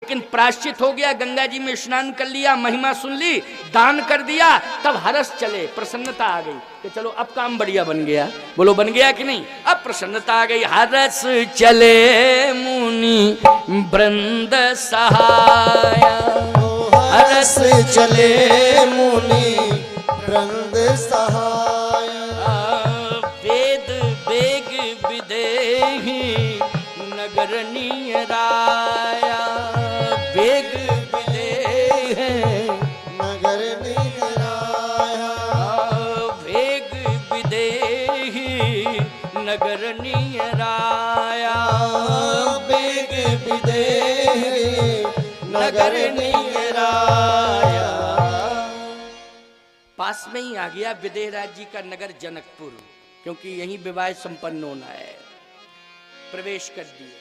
लेकिन प्रायश्चित हो गया, गंगा जी में स्नान कर लिया, महिमा सुन ली, दान कर दिया, तब हर्ष चले, प्रसन्नता आ गई कि चलो अब काम बढ़िया बन गया। बोलो बन गया कि नहीं? अब प्रसन्नता आ गई। हर्ष चले मुनि वृंद सहाया, हर्ष चले मुनि वृंद सहाया। वेद वेग विदेही नगर नियराया, वेग विदेह नगर निराया। वेग विदेही नगर नियराया, वेग विदेह नगर निराया। पास में ही आ गया विदेहराज जी का नगर जनकपुर, क्योंकि यही विवाह संपन्न होना है। प्रवेश कर दिए।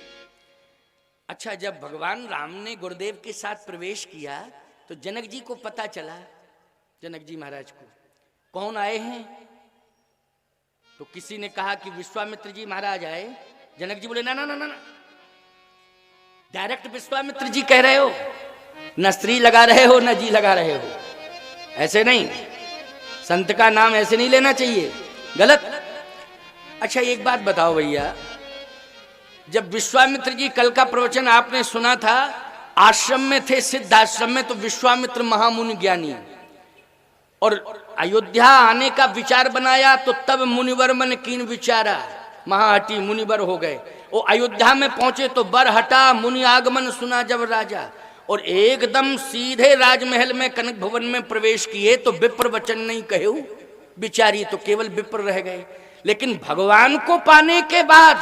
अच्छा, जब भगवान राम ने गुरुदेव के साथ प्रवेश किया तो जनक जी को पता चला, जनक जी महाराज को, कौन आए हैं? तो किसी ने कहा कि विश्वामित्र जी महाराज आए। जनक जी बोले ना ना ना ना ना, डायरेक्ट विश्वामित्र जी कह रहे हो, न स्त्री लगा रहे हो न जी लगा रहे हो, ऐसे नहीं, संत का नाम ऐसे नहीं लेना चाहिए, गलत। अच्छा एक बात बताओ भैया, जब विश्वामित्र जी कल का प्रवचन आपने सुना था, आश्रम में थे, सिद्ध आश्रम में, तो विश्वामित्र महामुनि ज्ञानी, और अयोध्या आने का विचार बनाया तो तब मुनिवर मन कीन विचारा, महाहटी मुनिवर हो गए। वो अयोध्या में पहुंचे तो बर हटा, मुनि आगमन सुना जब राजा, और एकदम सीधे राजमहल में कनक भवन में प्रवेश किए तो विप्र वचन नहीं कहे, बिचारी तो केवल विप्र रह गए। लेकिन भगवान को पाने के बाद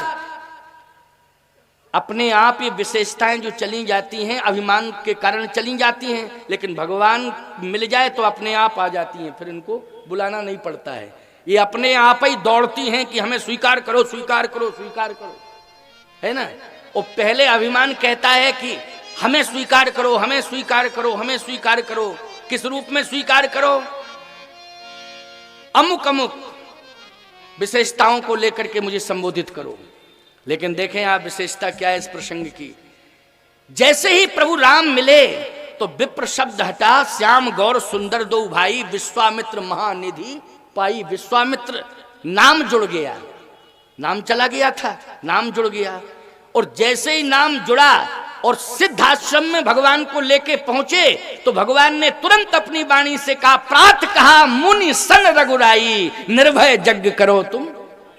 अपने आप ये विशेषताएं जो चली जाती हैं, अभिमान के कारण चली जाती हैं, लेकिन भगवान मिल जाए तो अपने आप आ जाती हैं, फिर इनको बुलाना नहीं पड़ता है, ये अपने आप ही दौड़ती हैं कि हमें स्वीकार करो स्वीकार करो स्वीकार करो, है ना। और पहले अभिमान कहता है कि हमें स्वीकार करो हमें स्वीकार करो हमें स्वीकार करो। किस रूप में स्वीकार करो? अमुक अमुक विशेषताओं को लेकर के मुझे संबोधित करो। लेकिन देखें आप विशेषता क्या है इस प्रसंग की। जैसे ही प्रभु राम मिले तो विप्र शब्द हटा, श्याम गौर सुंदर दो भाई, विश्वामित्र महानिधि पाई। विश्वामित्र नाम जुड़ गया, नाम चला गया था, नाम जुड़ गया, और जैसे ही नाम जुड़ा और सिद्ध आश्रम में भगवान को लेके पहुंचे तो भगवान ने तुरंत अपनी वाणी से कहा, प्रात कहा मुनि सन रघुराई, निर्भय यज्ञ करो तुम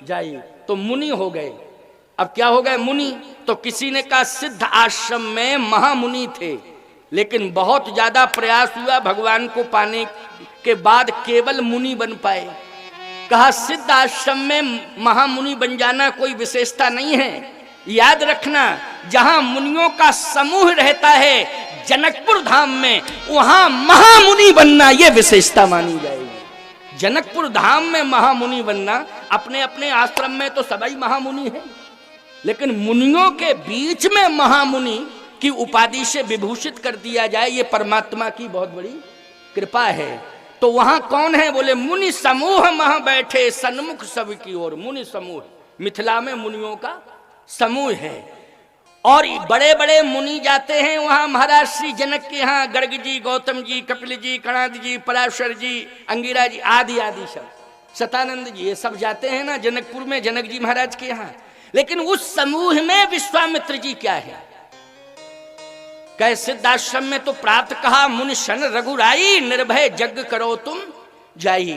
जाई। तो मुनि हो गए। अब क्या हो गए मुनि? तो किसी ने कहा सिद्ध आश्रम में महामुनि थे, लेकिन बहुत ज्यादा प्रयास हुआ, भगवान को पाने के बाद केवल मुनि बन पाए। कहा सिद्ध आश्रम में महामुनि बन जाना कोई विशेषता नहीं है, याद रखना जहां मुनियों का समूह रहता है जनकपुर धाम में, वहां महामुनि बनना यह विशेषता मानी जाएगी। जनकपुर धाम में महामुनि बनना, अपने अपने आश्रम में तो सभी महामुनि है, लेकिन मुनियों के बीच में महामुनि की उपाधि से विभूषित कर दिया जाए, ये परमात्मा की बहुत बड़ी कृपा है। तो वहां कौन है? बोले मुनि समूह महा बैठे, सन्मुख सब की ओर। मुनि समूह, मिथिला में मुनियों का समूह है, और बड़े बड़े मुनि जाते हैं वहां महाराज श्री जनक के यहाँ, गर्ग जी, गौतम जी, कपिल जी, कणाद जी, पराशर जी, अंगिरा जी, आदि आदि सब, शतानंद जी, ये सब जाते हैं ना जनकपुर में जनक जी महाराज के यहाँ। लेकिन उस समूह में विश्वामित्र जी क्या है? कह सिद्धाश्रम में तो प्राप्त कहा मुनि सन रघुराई, निर्भय यज्ञ करो तुम जाई।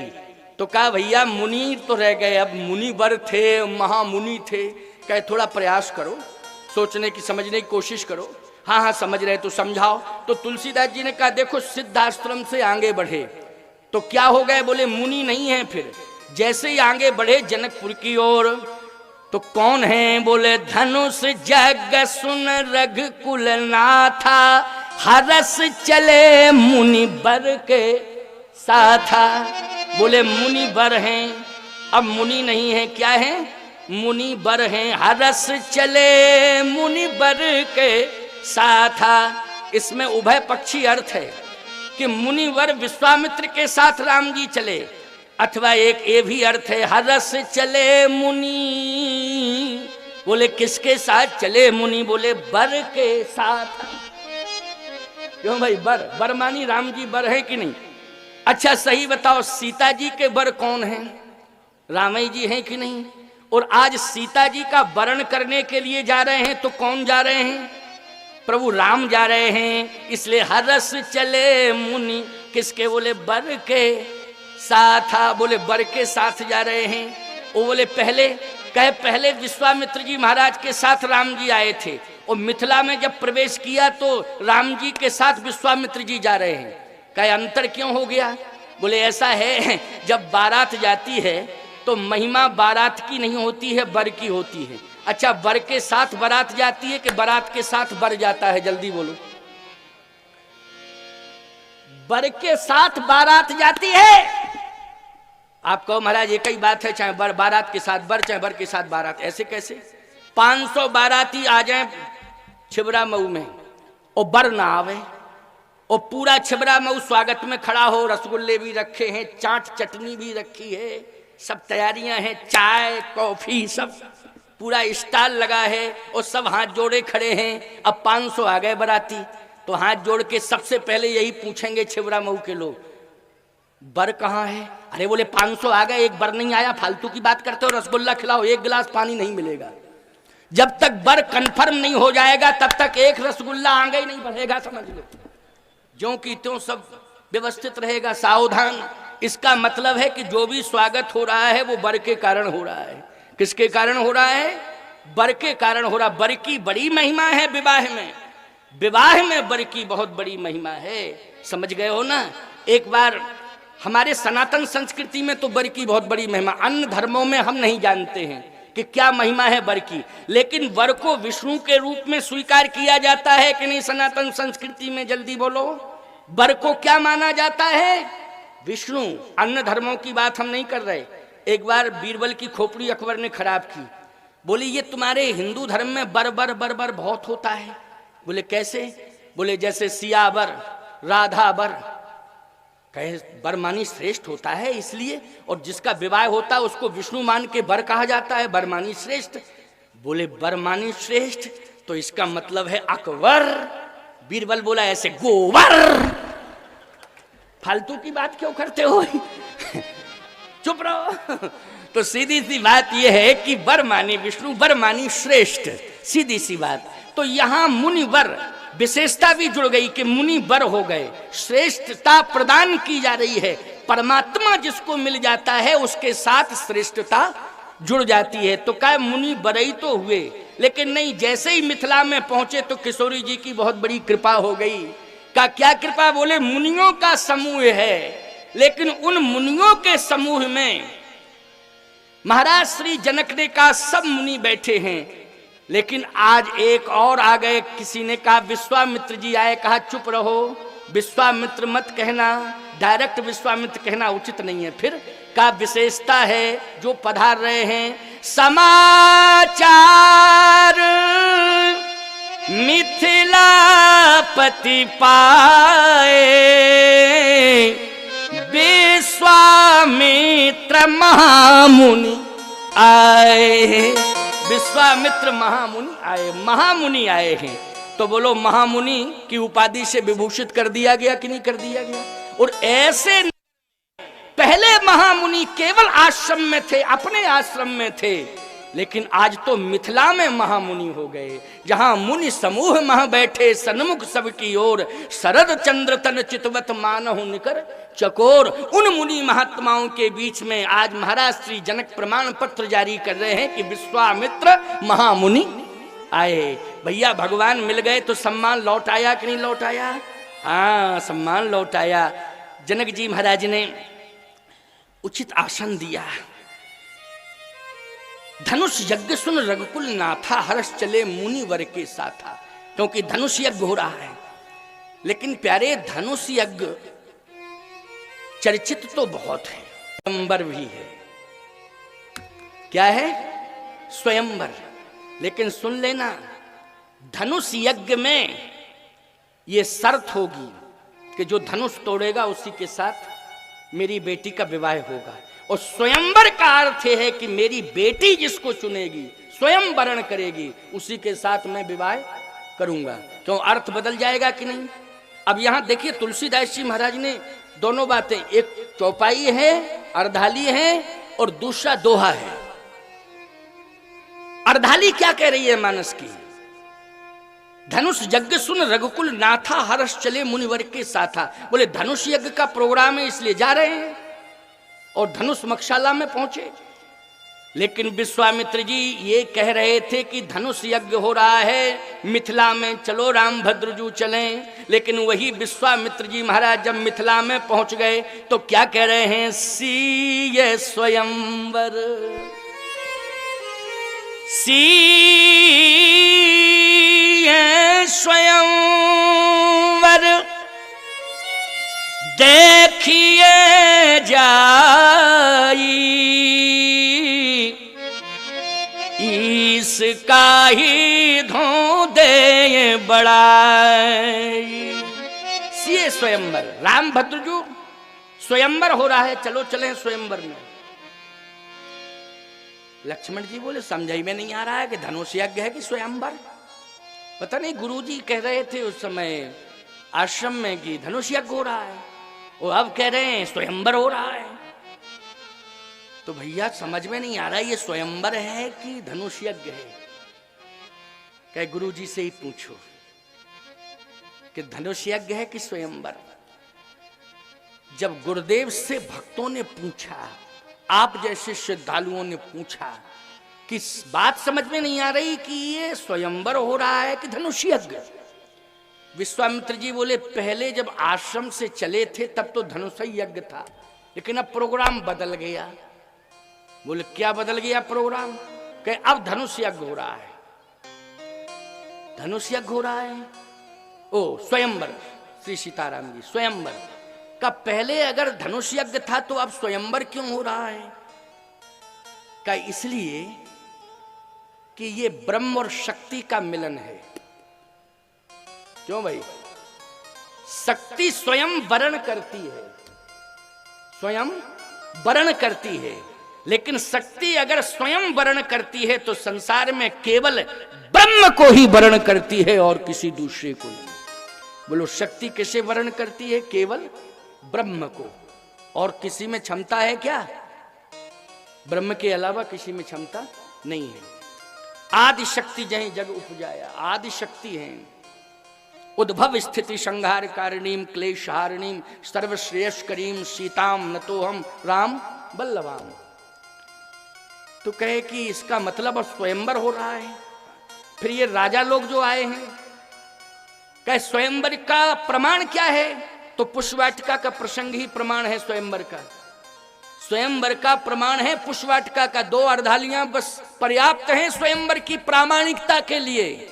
तो कहा भैया मुनि तो रह गए, अब मुनि वर थे, महामुनि थे, कहे थोड़ा प्रयास करो, सोचने की समझने की कोशिश करो। हाँ हाँ समझ रहे तो समझाओ। तो तुलसीदास जी ने कहा देखो सिद्धाश्रम से आगे बढ़े तो क्या हो गए? बोले मुनि नहीं है। फिर जैसे ही आगे बढ़े जनकपुर की ओर तो कौन है? बोले धनुष जग सुन रघुकुल नाथा, हरस चले मुनि बर के साथा। बोले मुनि बर हैं, अब मुनि नहीं है, क्या है? मुनि बर हैं, हरस चले मुनि बर के साथा। इसमें उभय पक्षी अर्थ है कि मुनिवर विश्वामित्र के साथ राम जी चले, अथवा एक ये भी अर्थ है हरस चले मुनि। बोले किसके साथ चले मुनि? बोले बर के साथ। क्यों भाई? बर बर मानी राम जी बर है कि नहीं? अच्छा सही बताओ, सीता जी के बर कौन हैं? रामई जी हैं कि नहीं? और आज सीता जी का वरण करने के लिए जा रहे हैं तो कौन जा रहे हैं? प्रभु राम जा रहे हैं। इसलिए हरस चले मुनि किसके? बोले बर के साथ। बोले बर के साथ जा रहे हैं। वो बोले पहले विश्वामित्र जी महाराज के साथ राम जी आए थे और मिथिला में जब प्रवेश किया तो राम जी के साथ विश्वामित्र जी जा रहे हैं। कहे अंतर क्यों हो गया? बोले ऐसा है, जब बारात जाती है तो महिमा बारात की नहीं होती है, बर की होती है। अच्छा, बर के साथ बारात जाती है कि बारात के साथ बर जाता है? जल्दी बोलो। बर के साथ बारात जाती है। आप कहो महाराज एक ही बात है, चाहे बारात के साथ बर, चाहे बर के साथ बारात। ऐसे कैसे? 500 बाराती आ जाए छिबरा मऊ में और बर ना आवे, और पूरा छिबरा मऊ स्वागत में खड़ा हो, रसगुल्ले भी रखे हैं, चाट चटनी भी रखी है, सब तैयारियां हैं, चाय कॉफी सब पूरा स्टॉल लगा है और सब हाथ जोड़े खड़े हैं। अब 500 आ गए बाराती, तो हाथ जोड़ के सबसे पहले यही पूछेंगे छिबरा मऊ के लोग, बर कहाँ है? अरे बोले 500 आ गए, एक बर नहीं आया, फालतू की बात करते हो, रसगुल्ला खिलाओ, एक गिलास पानी नहीं मिलेगा। जब तक बर कंफर्म नहीं हो जाएगा तब तक एक रसगुल्ला आगे ही नहीं बढ़ेगा, समझ लो। ज्यों की त्यों सब व्यवस्थित रहेगा, सावधान। इसका मतलब है कि जो भी स्वागत हो रहा है वो बर के कारण हो रहा है। किसके कारण हो रहा है? बर के कारण हो रहा। बर की बड़ी महिमा है विवाह में, विवाह में बर की बहुत बड़ी महिमा है, समझ गए हो ना? एक बार हमारे सनातन संस्कृति में तो बर की बहुत बड़ी महिमा, अन्य धर्मों में हम नहीं जानते हैं कि क्या महिमा है बर की, लेकिन वर को विष्णु के रूप में स्वीकार किया जाता है कि नहीं सनातन संस्कृति में? जल्दी बोलो। वर को क्या माना जाता है? विष्णु। अन्य धर्मों की बात हम नहीं कर रहे। एक बार बीरबल की खोपड़ी अकबर ने खराब की, बोली ये तुम्हारे हिंदू धर्म में बर बर बर बर बहुत होता है। बोले कैसे? बोले जैसे सियावर, राधावर। कहे बरमानी श्रेष्ठ होता है इसलिए, और जिसका विवाह होता है उसको विष्णु मान के बर कहा जाता है, बरमानी श्रेष्ठ। बोले बरमानी श्रेष्ठ तो इसका मतलब है अकबर। बीरबल बोला ऐसे गोबर। फालतू की बात क्यों करते हो? चुप रहो। तो सीधी सी बात यह है कि बरमानी विष्णु, बरमानी श्रेष्ठ, सीधी सी बात। तो यहां मुनिवर विशेषता भी जुड़ गई कि मुनि वर हो गए, श्रेष्ठता प्रदान की जा रही है। परमात्मा जिसको मिल जाता है उसके साथ श्रेष्ठता जुड़ जाती है। तो क्या मुनि बरई तो हुए, लेकिन नहीं, जैसे ही मिथिला में पहुंचे तो किशोरी जी की बहुत बड़ी कृपा हो गई। का क्या कृपा? बोले मुनियों का समूह है, लेकिन उन मुनियों के समूह में महाराज श्री जनक ने कहा सब मुनि बैठे हैं, लेकिन आज एक और आ गए। किसी ने कहा विश्वामित्र जी आए, कहा चुप रहो, विश्वामित्र मत कहना, डायरेक्ट विश्वामित्र कहना उचित नहीं है। फिर का विशेषता है जो पधार रहे हैं। समाचार मिथिलापति पाए, विश्वामित्र महामुनि आए। विश्वामित्र महामुनि आए, महामुनि आए हैं। तो बोलो महामुनि की उपाधि से विभूषित कर दिया गया कि नहीं कर दिया गया? और ऐसे पहले महामुनि केवल आश्रम में थे, अपने आश्रम में थे, लेकिन आज तो मिथिला में महामुनि हो गए, जहां मुनि समूह मह बैठे सन्मुख सबकी ओर, शरद चंद्र तन चितवत मानहु निकर चकोर। उन मुनि महात्माओं के बीच में आज महाराज श्री जनक प्रमाण पत्र जारी कर रहे हैं कि विश्वामित्र महामुनि आए। भैया भगवान मिल गए तो सम्मान लौट आया कि नहीं लौट आया? हाँ, सम्मान लौट आया। जनक जी महाराज ने उचित आसन दिया। धनुष यज्ञ सुन रघुकुल नाथा, हर्ष चले मुनि वर के साथा। क्योंकि धनुष यज्ञ हो रहा है, लेकिन प्यारे धनुष यज्ञ चर्चित तो बहुत है, स्वयंवर भी है। क्या है? स्वयंवर। लेकिन सुन लेना, धनुष यज्ञ में यह शर्त होगी कि जो धनुष तोड़ेगा उसी के साथ मेरी बेटी का विवाह होगा। और स्वयंवर का अर्थ है कि मेरी बेटी जिसको चुनेगी, स्वयं वरण करेगी, उसी के साथ मैं विवाह करूंगा। क्यों? अर्थ बदल जाएगा कि नहीं? अब यहां देखिए तुलसीदास जी महाराज ने दोनों बातें, एक चौपाई है, अर्धाली है और दूसरा दोहा है। अर्धाली क्या कह रही है मानस की? धनुष यज्ञ सुन रघुकुल नाथा, हर्ष चले मुनिवर के साथा। बोले धनुष यज्ञ का प्रोग्राम है इसलिए जा रहे हैं और धनुष मक्षाला में पहुंचे। लेकिन विश्वामित्र जी ये कह रहे थे कि धनुष यज्ञ हो रहा है मिथिला में, चलो राम भद्रजू चलें। लेकिन वही विश्वामित्र जी महाराज जब मिथिला में पहुंच गए तो क्या कह रहे हैं? सीय स्वयंवर, सीय स्वयंवर देखिए जाई, इसका ही धोंदे बड़ाई। सीए स्वयंवर, राम भद्रजू स्वयंवर हो रहा है, चलो चलें स्वयंवर में। लक्ष्मण जी बोले समझाई में नहीं आ रहा है कि धनुष यज्ञ है कि स्वयंवर। पता नहीं गुरुजी कह रहे थे उस समय आश्रम में कि धनुष यज्ञ हो रहा है, वो अब कह रहे हैं स्वयंवर हो रहा है। तो भैया समझ में नहीं आ रहा ये स्वयंवर है कि धनुष यज्ञ है। कहे गुरुजी से ही पूछो कि धनुष यज्ञ है कि स्वयंवर। जब गुरुदेव से भक्तों ने पूछा, आप जैसे श्रद्धालुओं ने पूछा कि बात समझ में नहीं आ रही कि ये स्वयंवर हो रहा है कि धनुष यज्ञ। विश्वामित्र जी बोले पहले जब आश्रम से चले थे तब तो धनुष यज्ञ था, लेकिन अब प्रोग्राम बदल गया। बोले क्या बदल गया प्रोग्राम? कहे अब धनुष यज्ञ हो रहा है। धनुष यज्ञ हो रहा है, ओ स्वयंवर। श्री सीताराम जी स्वयंवर का पहले अगर धनुष यज्ञ था तो अब स्वयंवर क्यों हो रहा है? का इसलिए कि ये ब्रह्म और शक्ति का मिलन है। क्यों भाई? शक्ति स्वयं वर्ण करती है, स्वयं वर्ण करती है, लेकिन शक्ति अगर स्वयं वर्ण करती है तो संसार में केवल ब्रह्म को ही वर्ण करती है और किसी दूसरे को नहीं। बोलो शक्ति किसे वर्ण करती है? केवल ब्रह्म को। और किसी में क्षमता है क्या? ब्रह्म के अलावा किसी में क्षमता नहीं है। आदि शक्ति जहीं जग उपजाया, आदि शक्ति है। उद्भव स्थिति संहार कारिणीम क्लेश हारिणीम सर्वश्रेयस्करीम सीताम नतो हम राम बल्लभाम। तो कहे कि इसका मतलब अब स्वयंवर हो रहा है। फिर ये राजा लोग जो आए हैं, कहे स्वयंवर का प्रमाण क्या है? तो पुष्पवाटिका का प्रसंग ही प्रमाण है स्वयंवर का। स्वयंवर का प्रमाण है पुष्पवाटिका का। 2 अर्धालियां बस पर्याप्त हैं स्वयंवर की प्रामाणिकता के लिए।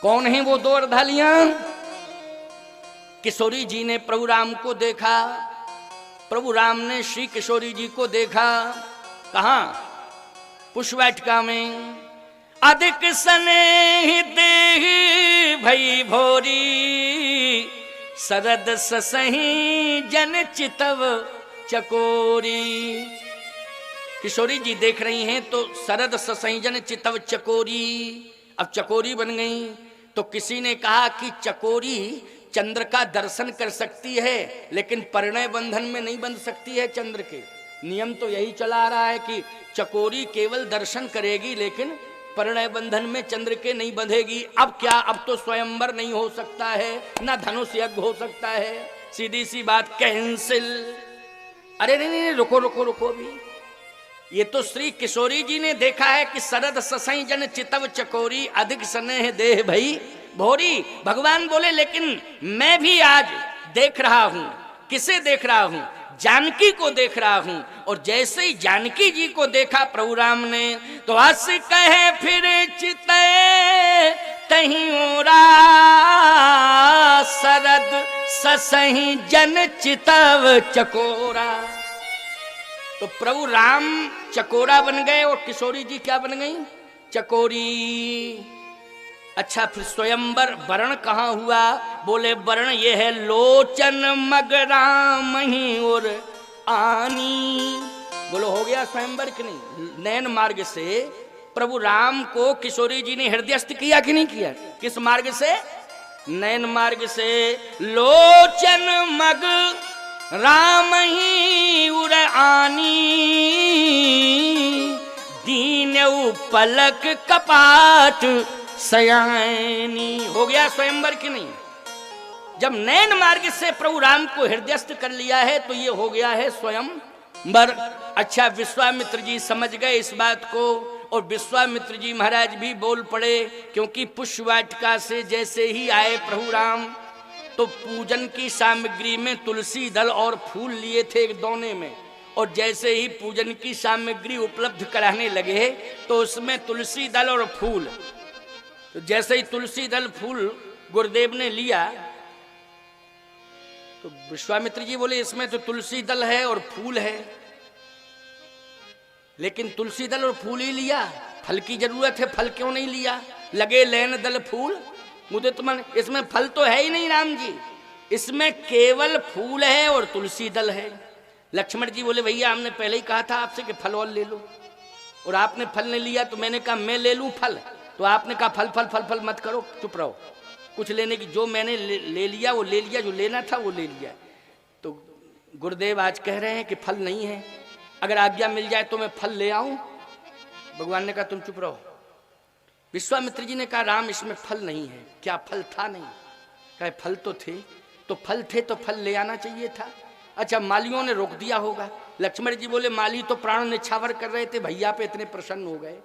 कौन है वो 2 अर्धालियां? किशोरी जी ने प्रभु राम को देखा, प्रभु राम ने श्री किशोरी जी को देखा। कहां? पुष्पवाटिका में। अधिक स्नेह देहि भई भोरी, शरद ससही जन चितव चकोरी। किशोरी जी देख रही हैं तो शरद ससही जन चितव चकोरी, अब चकोरी बन गई। तो किसी ने कहा कि चकोरी चंद्र का दर्शन कर सकती है लेकिन परिणय बंधन में नहीं बंध सकती है चंद्र के। नियम तो यही चला आ रहा है कि चकोरी केवल दर्शन करेगी लेकिन परिणय बंधन में चंद्र के नहीं बंधेगी। अब क्या? अब तो स्वयंवर नहीं हो सकता है, ना धनुष यज्ञ हो सकता है। सीधी सी बात कैंसिल। अरे नहीं, रुको रुको रुको भी। ये तो श्री किशोरी जी ने देखा है कि शरद ससई जन चितव चकोरी, अधिक स्नेह देह भई भोरी। भगवान बोले लेकिन मैं भी आज देख रहा हूं। किसे देख रहा हूं? जानकी को देख रहा हूं। और जैसे ही जानकी जी को देखा प्रभु राम ने तो हंस कहे फिर चितय तहीं ओरा, शरद ससही जन चितव चकोरा। तो प्रभु राम चकोरा बन गए और किशोरी जी क्या बन गई? चकोरी। अच्छा फिर स्वयंवर वर्ण कहाँ हुआ? बोले वर्ण ये है लोचन मगराम ही और आनी। बोलो हो गया स्वयंवर कि नहीं? नैन मार्ग से प्रभु राम को किशोरी जी ने हृदयस्थ किया कि नहीं किया? किस मार्ग से? नैन मार्ग से लोचन मग राम ही उर आनी, दीन पलक कपाट सयानी। हो गया स्वयंवर की नहीं? जब नैन मार्ग से प्रभु राम को हृदयस्थ कर लिया है तो ये हो गया है स्वयंवर। अच्छा, विश्वामित्र जी समझ गए इस बात को, और विश्वामित्र जी महाराज भी बोल पड़े, क्योंकि पुष्प वाटिका से जैसे ही आए प्रभु राम तो पूजन की सामग्री में तुलसी दल और फूल लिए थे एक दोने में, और जैसे ही पूजन की सामग्री उपलब्ध कराने लगे तो उसमें तुलसी दल और फूल, तो जैसे ही तुलसी दल फूल गुरुदेव ने लिया तो विश्वामित्र जी बोले इसमें तो तुलसी दल है और फूल है, लेकिन तुलसी दल और फूल ही लिया, फल की जरूरत है, फल क्यों नहीं लिया? लगे लेन दल फूल मुझे तो मन, इसमें फल तो है ही नहीं राम जी, इसमें केवल फूल है और तुलसी दल है। लक्ष्मण जी बोले भैया हमने पहले ही कहा था आपसे कि फल और ले लो, और आपने फल नहीं लिया तो मैंने कहा मैं ले लूं फल, तो आपने कहा फल फल फल फल मत करो, चुप रहो, कुछ लेने की, जो मैंने ले लिया वो ले लिया, जो लेना था वो ले लिया। तो गुरुदेव आज कह रहे हैं कि फल नहीं है, अगर आज्ञा मिल जाए तो मैं फल ले आऊं। भगवान ने कहा तुम चुप रहो। विश्वामित्र जी ने कहा राम इसमें फल नहीं है। क्या फल था? नहीं। कहे फल तो थे, तो फल थे तो फल ले आना चाहिए था। अच्छा, मालियों ने रोक दिया होगा। लक्ष्मण जी बोले माली तो प्राण निछावर कर रहे थे, भैया पे इतने प्रसन्न हो गए।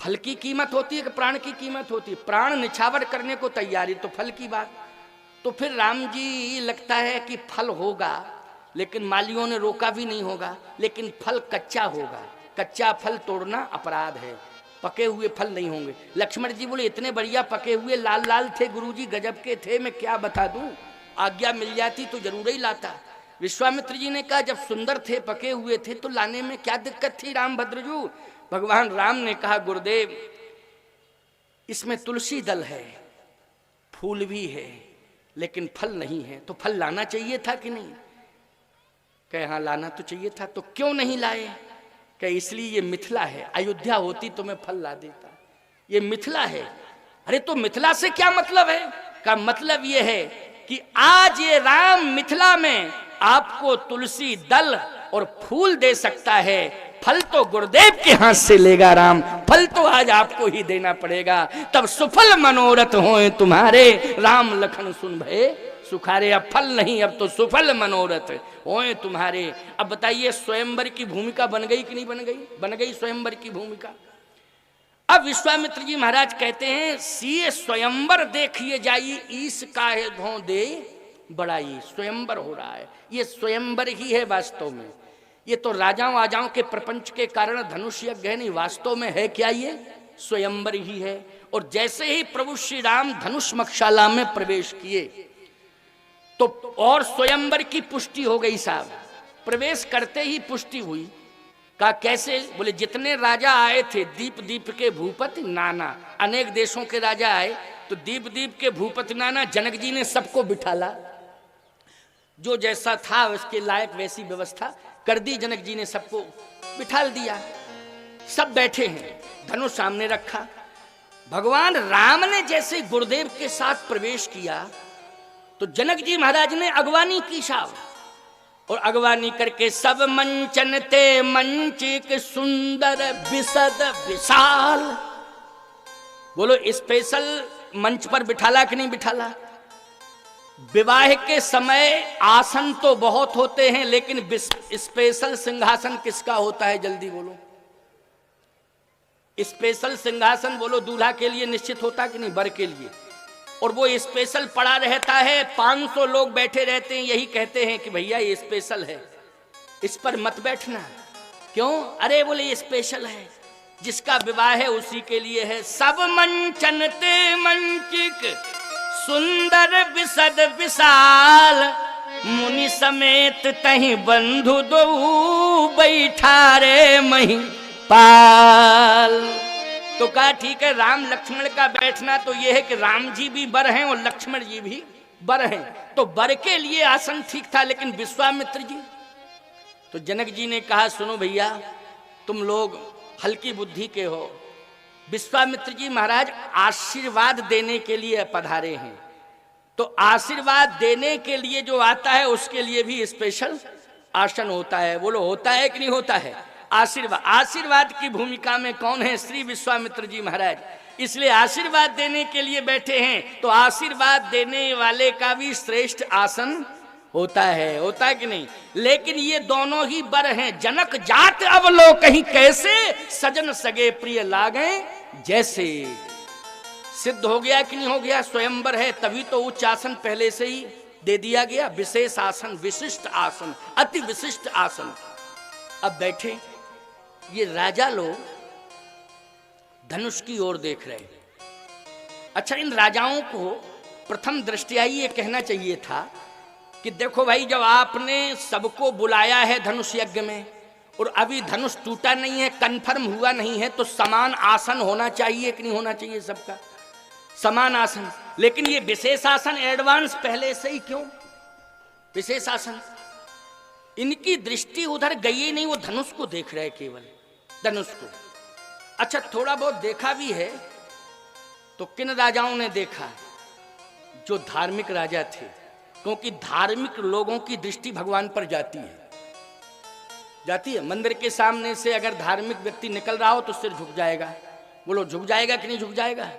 फल की कीमत होती है कि प्राण की कीमत होती है? प्राण निछावर करने को तैयारी तो फल की बात। तो फिर राम जी लगता है कि फल होगा, लेकिन मालियों ने रोका भी नहीं होगा, लेकिन फल कच्चा होगा। कच्चा फल तोड़ना अपराध है, पके हुए फल नहीं होंगे। लक्ष्मण जी बोले इतने बढ़िया पके हुए लाल लाल थे गुरुजी, गजब के थे, मैं क्या बता दूं, आज्ञा मिल जाती तो जरूर ही लाता। विश्वामित्र जी ने कहा जब सुंदर थे पके हुए थे तो लाने में क्या दिक्कत थी राम भद्रजू? भगवान राम ने कहा गुरुदेव इसमें तुलसी दल है, फूल भी है, लेकिन फल नहीं है, तो फल लाना चाहिए था कि नहीं? कहे हाँ लाना तो चाहिए था। तो क्यों नहीं लाए? कहे इसलिए ये मिथिला है, अयोध्या होती तो मैं फल ला देता, ये मिथिला है। अरे तो मिथिला से क्या मतलब है? का मतलब ये है कि आज ये राम मिथिला में आपको तुलसी दल और फूल दे सकता है, फल तो गुरुदेव के हाथ से लेगा राम, फल तो आज आपको ही देना पड़ेगा। तब सुफल मनोरथ होए तुम्हारे, राम लखन सुन भये सुखारे। अब फल नहीं, अब तो सुफल मनोरथ होए तुम्हारे। अब बताइए स्वयंवर की भूमिका बन गई कि नहीं बन गई? बन गई स्वयंवर की भूमिका। अब विश्वामित्र जी महाराज कहते हैं सीए स्वयंवर देखिए जाई, ईस काहे धो दे बड़ाई। स्वयंवर हो रहा है, ये स्वयंवर ही है वास्तव में। ये तो राजाओं आजाओं के प्रपंच के कारण धनुष यज्ञ है नहीं, वास्तव में है क्या? ये स्वयंवर ही है। और जैसे ही प्रभु श्री राम धनुष मक्षाला में प्रवेश किए तो और स्वयंवर की पुष्टि हो गई साहब। प्रवेश करते ही पुष्टि हुई। का कैसे? बोले जितने राजा आए थे, दीप दीप के भूपति नाना, अनेक देशों के राजा आए तो दीप दीप के भूपति नाना, जनक जी ने सबको बिठाला, जो जैसा था उसके लायक वैसी व्यवस्था कर दी। जनक जी ने सबको बिठाल दिया, सब बैठे हैं, धनुष सामने रखा। भगवान राम ने जैसे गुरुदेव के साथ प्रवेश किया तो जनक जी महाराज ने अगवानी की साहब, और अगवानी करके सब मंचन ते मंचिक सुंदर विशद विशाल। बोलो स्पेशल मंच पर बिठाला कि नहीं बिठाला? विवाह के समय आसन तो बहुत होते हैं, लेकिन स्पेशल सिंहासन किसका होता है? जल्दी बोलो। स्पेशल सिंहासन बोलो दूल्हा के लिए निश्चित होता कि नहीं? वर के लिए। और वो स्पेशल पड़ा रहता है, 500 लोग बैठे रहते हैं, यही कहते हैं कि भैया ये स्पेशल है, इस पर मत बैठना। क्यों? अरे बोले ये स्पेशल है, जिसका विवाह है उसी के लिए है। सब मंचन ते मंचिक सुंदर विशद विशाल, मुनि समेत तहि बंधु दो बैठा रे मही पाल। तो कहा ठीक है, राम लक्ष्मण का बैठना तो यह है कि राम जी भी वर हैं और लक्ष्मण जी भी वर हैं, तो वर के लिए आसन ठीक था। लेकिन विश्वामित्र जी, तो जनक जी ने कहा सुनो भैया तुम लोग हल्की बुद्धि के हो। विश्वामित्र जी महाराज आशीर्वाद देने के लिए पधारे हैं, तो आशीर्वाद देने के लिए जो आता है उसके लिए भी स्पेशल आसन होता है। बोलो होता है कि नहीं होता है? आशीर्वाद, आशीर्वाद की भूमिका में कौन है? श्री विश्वामित्र जी महाराज। इसलिए आशीर्वाद देने के लिए बैठे हैं, तो आशीर्वाद देने वाले का भी श्रेष्ठ आसन होता है कि नहीं? लेकिन ये दोनों ही बर हैं। जनक जात अब लो कहीं कैसे, सजन सगे प्रिय लागे जैसे। सिद्ध हो गया कि नहीं हो गया? स्वयंवर है, तभी तो उच्च आसन पहले से ही दे दिया गया। विशेष आसन, विशिष्ट आसन, अति विशिष्ट आसन। अब बैठे ये राजा लोग धनुष की ओर देख रहे हैं। अच्छा, इन राजाओं को प्रथम दृष्टया ये कहना चाहिए था कि देखो भाई, जब आपने सबको बुलाया है धनुष यज्ञ में और अभी धनुष टूटा नहीं है, कंफर्म हुआ नहीं है, तो समान आसन होना चाहिए कि नहीं होना चाहिए? सबका समान आसन। लेकिन ये विशेष आसन एडवांस पहले से ही क्यों? विशेष आसन, इनकी दृष्टि उधर गई ही नहीं, वो धनुष को देख रहे केवल, धनुष को। अच्छा, थोड़ा बहुत देखा भी है तो किन राजाओं ने देखा? जो धार्मिक राजा थे, क्योंकि धार्मिक लोगों की दृष्टि भगवान पर जाती है। मंदिर के सामने से अगर धार्मिक व्यक्ति निकल रहा हो तो सिर झुक जाएगा। बोलो झुक जाएगा कि नहीं झुक जाएगा?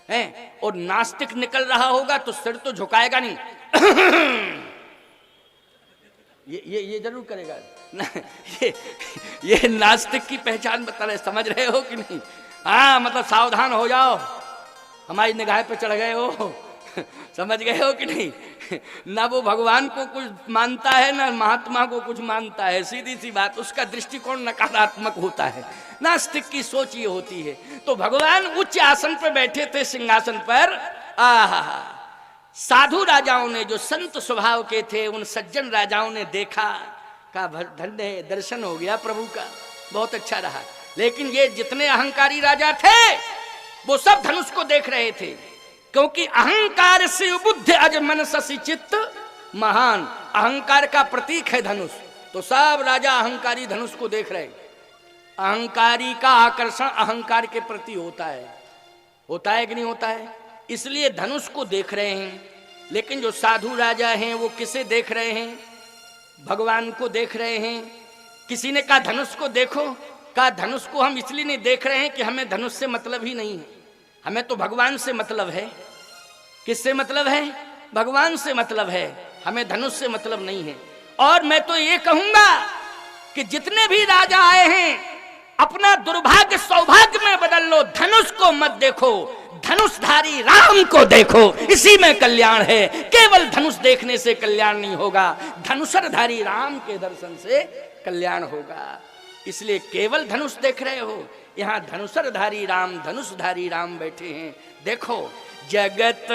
हैं? और नास्तिक निकल रहा होगा तो सिर तो झुकाएगा नहीं। ये जरूर करेगा ना। ये नास्तिक की पहचान बता रहे, समझ रहे हो कि नहीं? हाँ, मतलब सावधान हो जाओ, हमारी निगाह पे चढ़ गए हो। समझ गए हो कि नहीं? ना वो भगवान को कुछ मानता है ना महात्मा को कुछ मानता है, सीधी सी बात। उसका दृष्टिकोण नकारात्मक होता है। नास्तिक की सोच ये होती है। तो भगवान उच्च आसन पर बैठे थे, सिंहासन पर। आहा, साधु राजाओं ने, जो संत स्वभाव के थे, उन सज्जन राजाओं ने देखा, का धन्य है, दर्शन हो गया प्रभु का, बहुत अच्छा रहा। लेकिन ये जितने अहंकारी राजा थे वो सब धनुष को देख रहे थे, क्योंकि अहंकार से बुद्धि अज मन ससी चित्त महान। अहंकार का प्रतीक है धनुष, तो सब राजा अहंकारी धनुष को देख रहे। अहंकारी का आकर्षण अहंकार के प्रति होता है कि नहीं होता है? इसलिए धनुष को देख रहे हैं। लेकिन जो साधु राजा हैं वो किसे देख रहे हैं? भगवान को देख रहे हैं। किसी ने कहा धनुष को देखो, कहा धनुष को हम इसलिए नहीं देख रहे हैं कि हमें धनुष से मतलब ही नहीं है, हमें तो भगवान से मतलब है। किससे मतलब है? भगवान से मतलब है, हमें धनुष से मतलब नहीं है। और मैं तो ये कहूंगा कि जितने भी राजा आए हैं, अपना दुर्भाग्य सौभाग्य में बदल लो। धनुष को मत देखो, धनुषधारी राम को देखो, इसी में कल्याण है। केवल धनुष देखने से कल्याण नहीं होगा, धनुषधारी राम के दर्शन से कल्याण होगा। इसलिए केवल धनुष देख रहे हो, यहाँ धनुषधारी राम बैठे हैं। देखो, जगत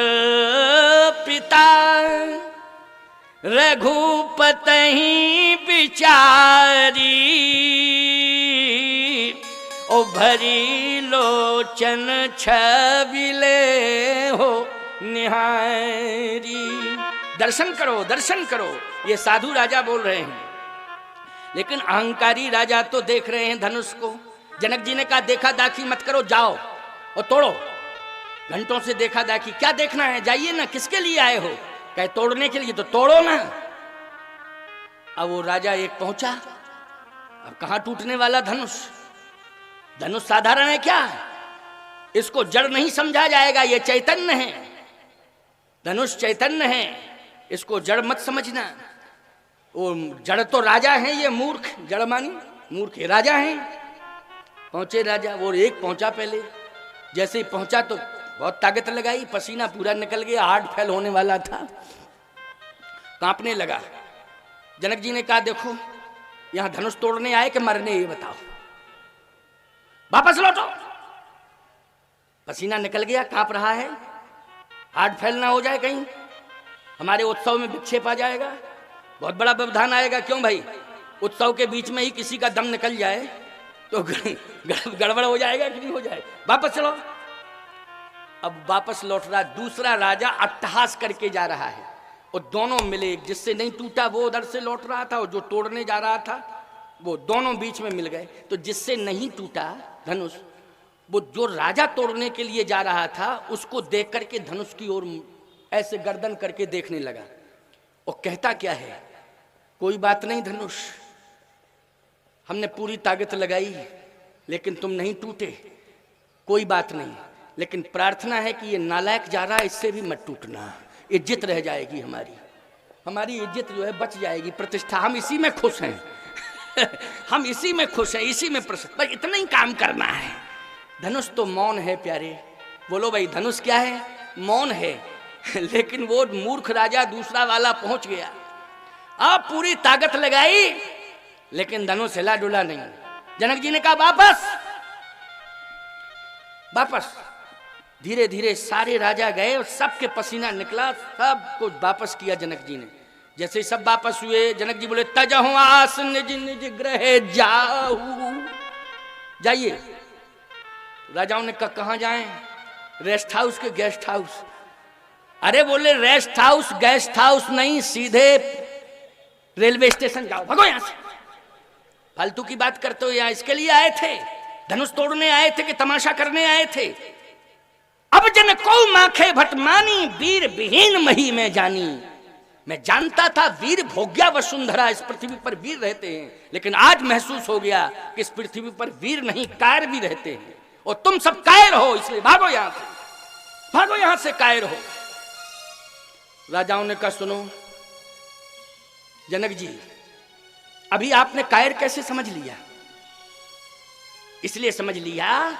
पिता रघुपति विचारी, ओ भरी लोचन छबिले हो निहारी। दर्शन करो, दर्शन करो, ये साधु राजा बोल रहे हैं। लेकिन अहंकारी राजा तो देख रहे हैं धनुष को। जनक जी ने कहा देखा दाखी मत करो, जाओ और तोड़ो। घंटों से देखा दाखी, क्या देखना है? जाइए ना, किसके लिए आए हो? कहे तोड़ने के लिए, तो तोड़ो ना। अब वो राजा एक पहुंचा, अब कहां टूटने वाला धनुष? धनुष साधारण है क्या? इसको जड़ नहीं समझा जाएगा, ये चैतन्य है। धनुष चैतन्य है, इसको जड़ मत समझना। वो जड़ तो राजा है, ये मूर्ख, जड़ मानी मूर्ख, ये राजा हैं। पहुंचे राजा, वो एक पहुंचा पहले, जैसे ही पहुंचा तो बहुत ताकत लगाई, पसीना पूरा निकल गया, हार्ट फेल होने वाला था, कांपने लगा। जनक जी ने कहा देखो, यहां धनुष तोड़ने आए कि मरने, ये बताओ, वापस लौटो। पसीना निकल गया, कांप रहा है, हार्ट फेल ना हो जाए कहीं, हमारे उत्सव में विक्षेप आ जाएगा, बहुत बड़ा व्यवधान आएगा। क्यों भाई? उत्सव के बीच में ही किसी का दम निकल जाए तो गड़बड़ हो जाएगा कि नहीं हो जाए? वापस चलो। अब वापस लौट रहा, दूसरा राजा अट्टहास करके जा रहा है, और दोनों मिले। जिससे नहीं टूटा वो उधर से लौट रहा था, और जो तोड़ने जा रहा था वो दोनों बीच में मिल गए। तो जिससे नहीं टूटा धनुष, वो जो राजा तोड़ने के लिए जा रहा था उसको देख करके धनुष की ओर ऐसे गर्दन करके देखने लगा और कहता क्या है, कोई बात नहीं धनुष, हमने पूरी ताकत लगाई लेकिन तुम नहीं टूटे, कोई बात नहीं, लेकिन प्रार्थना है कि ये नालायक जा रहा है, इससे भी मत टूटना, इज्जत रह जाएगी हमारी इज्जत जो है बच जाएगी, प्रतिष्ठा, हम इसी में खुश हैं हम इसी में खुश हैं, इसी में प्रसन्न, बस इतना ही काम करना है। धनुष तो मौन है प्यारे, बोलो भाई धनुष क्या है, मौन है लेकिन वो मूर्ख राजा दूसरा वाला पहुंच गया, अब पूरी ताकत लगाई लेकिन धनुष हिला डुला नहीं। जनक जी ने कहा वापस। धीरे धीरे सारे राजा गए और सबके पसीना निकला, सब कुछ वापस किया जनक जी ने। जैसे सब वापस हुए, जनक जी बोले तजहु आस निज निज ग्रह जाऊ, जाइए। राजाओं ने कहा कहां जाएं? रेस्ट हाउस के गेस्ट हाउस? अरे बोले रेस्ट हाउस गेस्ट हाउस नहीं, सीधे रेलवे स्टेशन जाओ, भागो यहां से, फालतू की बात करते हो। यहाँ इसके लिए आए थे, धनुष तोड़ने आए थे कि तमाशा करने आए थे? अब जन को माखे भटमानी, वीर विहीन मही में जानी। मैं जानता था वीर भोग्या वसुंधरा, इस पृथ्वी पर वीर रहते हैं, लेकिन आज महसूस हो गया कि इस पृथ्वी पर वीर नहीं कायर भी रहते हैं, और तुम सब कायर हो, इसलिए भागो यहां से, भागो यहां से, कायर हो। राजाओं ने कहा सुनो जनक जी, अभी आपने कायर कैसे समझ लिया? इसलिए समझ लिया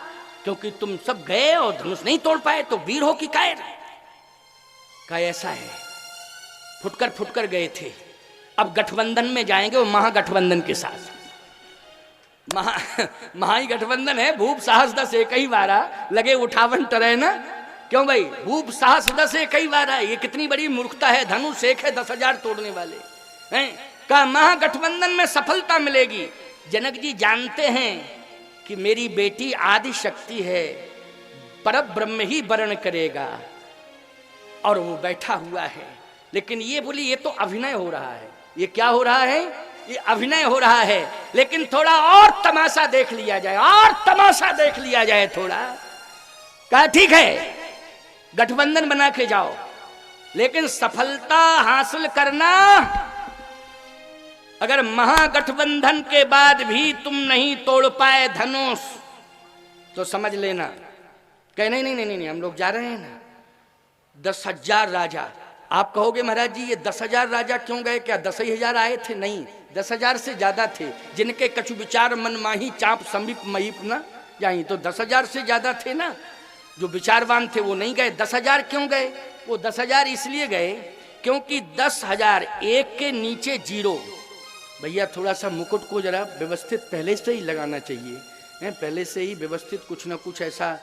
क्योंकि तुम सब गए और धनुष नहीं तोड़ पाए, तो वीर हो कि कायर? का ऐसा है, फुटकर गए थे, अब गठबंधन में जाएंगे, वो महागठबंधन के साथ, महागठबंधन है, भूप साहस 10 एक ही बारा लगे उठावन टरे ना। क्यों भाई, भूप साहस 10 एक ही बारा, ये कितनी बड़ी मूर्खता है, धनुष एक है 10,000 तोड़ने वाले हैं। का महागठबंधन में सफलता मिलेगी। जनक जी जानते हैं कि मेरी बेटी आदि शक्ति है, परब्रह्म ही वर्ण करेगा, और वो बैठा हुआ है। लेकिन ये बोली ये तो अभिनय हो रहा है। ये क्या हो रहा है? ये अभिनय हो रहा है, लेकिन थोड़ा और तमाशा देख लिया जाए, और तमाशा देख लिया जाए थोड़ा। कहा ठीक है गठबंधन बना के जाओ, लेकिन सफलता हासिल करना, अगर महागठबंधन के बाद भी तुम नहीं तोड़ पाए धनुष, तो समझ लेना। कहे नहीं, हम लोग जा रहे हैं ना, 10,000 राजा। आप कहोगे महाराज जी ये 10,000 राजा क्यों गए, क्या 10,000 आए थे? नहीं, 10,000 से ज्यादा थे, जिनके कछु विचार मन माही चाप समीप महीप न जाई, तो 10,000 से ज्यादा थे ना, जो विचारवान थे वो नहीं गए। 10,000 क्यों गए? वो 10,000 इसलिए गए क्योंकि 10,000 एक के नीचे 0। भैया थोड़ा सा मुकुट को जरा व्यवस्थित पहले से ही लगाना चाहिए, पहले से ही व्यवस्थित कुछ ना कुछ ऐसा,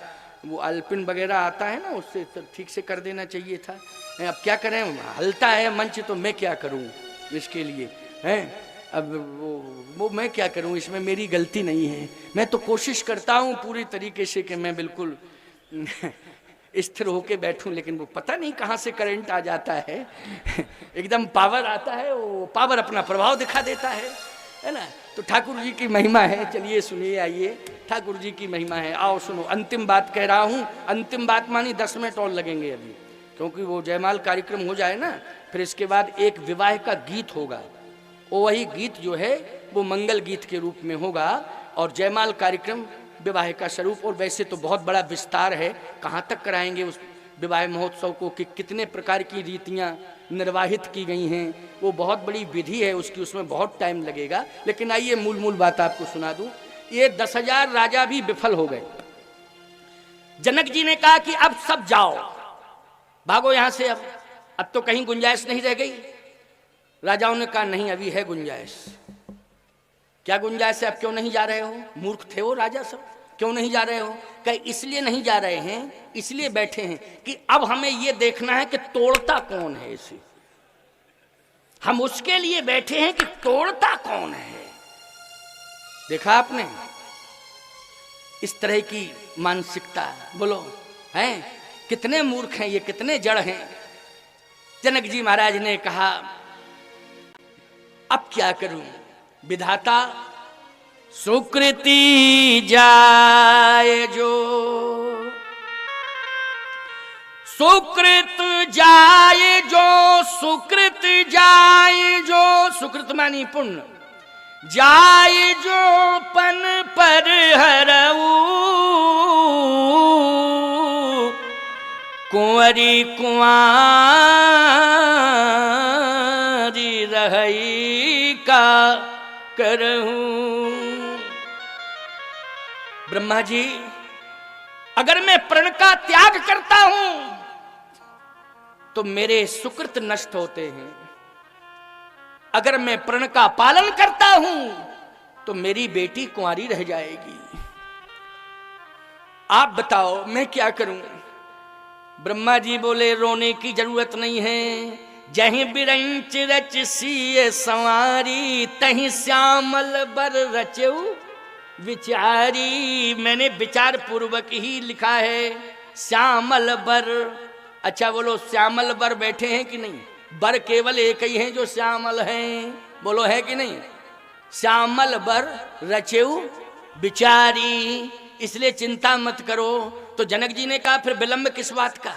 वो अल्पिन वगैरह आता है ना, उससे ठीक से कर देना चाहिए था। अब क्या करें, हलता है मंच, तो मैं क्या करूं इसके लिए, हैं? अब वो मैं क्या करूं, इसमें मेरी गलती नहीं है। मैं तो कोशिश करता हूं पूरी तरीके से कि मैं बिल्कुल स्थिर होके बैठूं, लेकिन वो पता नहीं कहां से करंट आ जाता है एकदम पावर आता है, वो पावर अपना प्रभाव दिखा देता है ना। तो ठाकुर जी की महिमा है, चलिए सुनिए, आइए, ठाकुर जी की महिमा है। आओ सुनो, अंतिम बात कह रहा हूं, अंतिम बात मानी 10 मिनट और लगेंगे अभी, क्योंकि वो जयमाल कार्यक्रम हो जाए ना, फिर इसके बाद एक विवाह का गीत होगा, और वही गीत जो है वो मंगल गीत के रूप में होगा, और जयमाल कार्यक्रम विवाह का स्वरूप। और वैसे तो बहुत बड़ा विस्तार है, कहाँ तक कराएंगे उस विवाह महोत्सव को, कि कितने प्रकार की रीतियाँ निर्वाहित की गई हैं, वो बहुत बड़ी विधि है उसकी, उसमें बहुत टाइम लगेगा। लेकिन आइए मूल बात आपको सुना दूं। ये 10,000 राजा भी विफल हो गए। जनक जी ने कहा कि अब सब जाओ, भागो यहां से, अब तो कहीं गुंजाइश नहीं रह गई। राजाओं ने कहा नहीं, अभी है गुंजाइश। क्या गुंजाइश है, अब क्यों नहीं जा रहे हो? मूर्ख थे वो राजा सब, क्यों नहीं जा रहे हो? कहीं इसलिए नहीं जा रहे हैं, इसलिए बैठे हैं कि अब हमें यह देखना है कि तोड़ता कौन है इसे। हम उसके लिए बैठे हैं कि तोड़ता कौन है। देखा आपने इस तरह की मानसिकता, बोलो हैं कितने मूर्ख हैं ये, कितने जड़ हैं। जनक जी महाराज ने कहा अब क्या करूं, विधाता सुकृति जाए जो, सुकृत जाए जो, सुकृत जाए जो, सुकृत मानी पुण्य, जाए जो पन पर हरऊ, कुंवरी कुंवारी रही का करहूं। ब्रह्मा जी, अगर मैं प्रण का त्याग करता हूं तो मेरे सुकृत नष्ट होते हैं, अगर मैं प्रण का पालन करता हूं तो मेरी बेटी कुंवारी रह जाएगी। आप बताओ मैं क्या करूं? ब्रह्मा जी बोले रोने की जरूरत नहीं है, जहीं बिरंच रच सीए संवारी, तहीं श्यामल बर रचऊ विचारी। मैंने विचार पूर्वक ही लिखा है श्यामल बर। अच्छा बोलो, श्यामल बर बैठे हैं कि नहीं? बर केवल एक ही हैं जो श्यामल हैं, बोलो है कि नहीं? श्यामल बर रचेऊ विचारी, इसलिए चिंता मत करो। तो जनक जी ने कहा फिर विलंब किस बात का,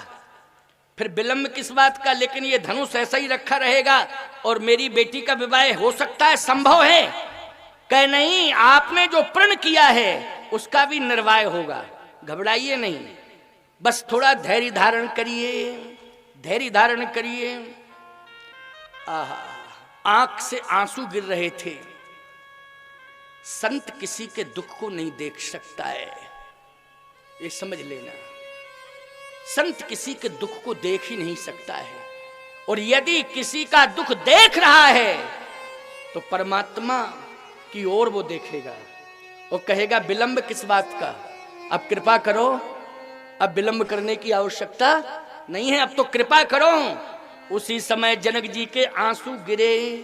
फिर विलंब किस बात का? लेकिन ये धनुष ऐसा ही रखा रहेगा और मेरी बेटी का विवाह हो सकता है, संभव है? कह नहीं, आपने जो प्रण किया है उसका भी निर्वाह होगा, घबराइए नहीं, बस थोड़ा धैर्य धारण करिए, धैर्य धारण करिए। आंख से आंसू गिर रहे थे। संत किसी के दुख को नहीं देख सकता है, ये समझ लेना। संत किसी के दुख को देख ही नहीं सकता है, और यदि किसी का दुख देख रहा है तो परमात्मा की ओर वो देखेगा, वो कहेगा विलंब किस बात का, अब कृपा करो, अब विलंब करने की आवश्यकता नहीं है, अब तो कृपा करो। उसी समय जनक जी के आंसू गिरे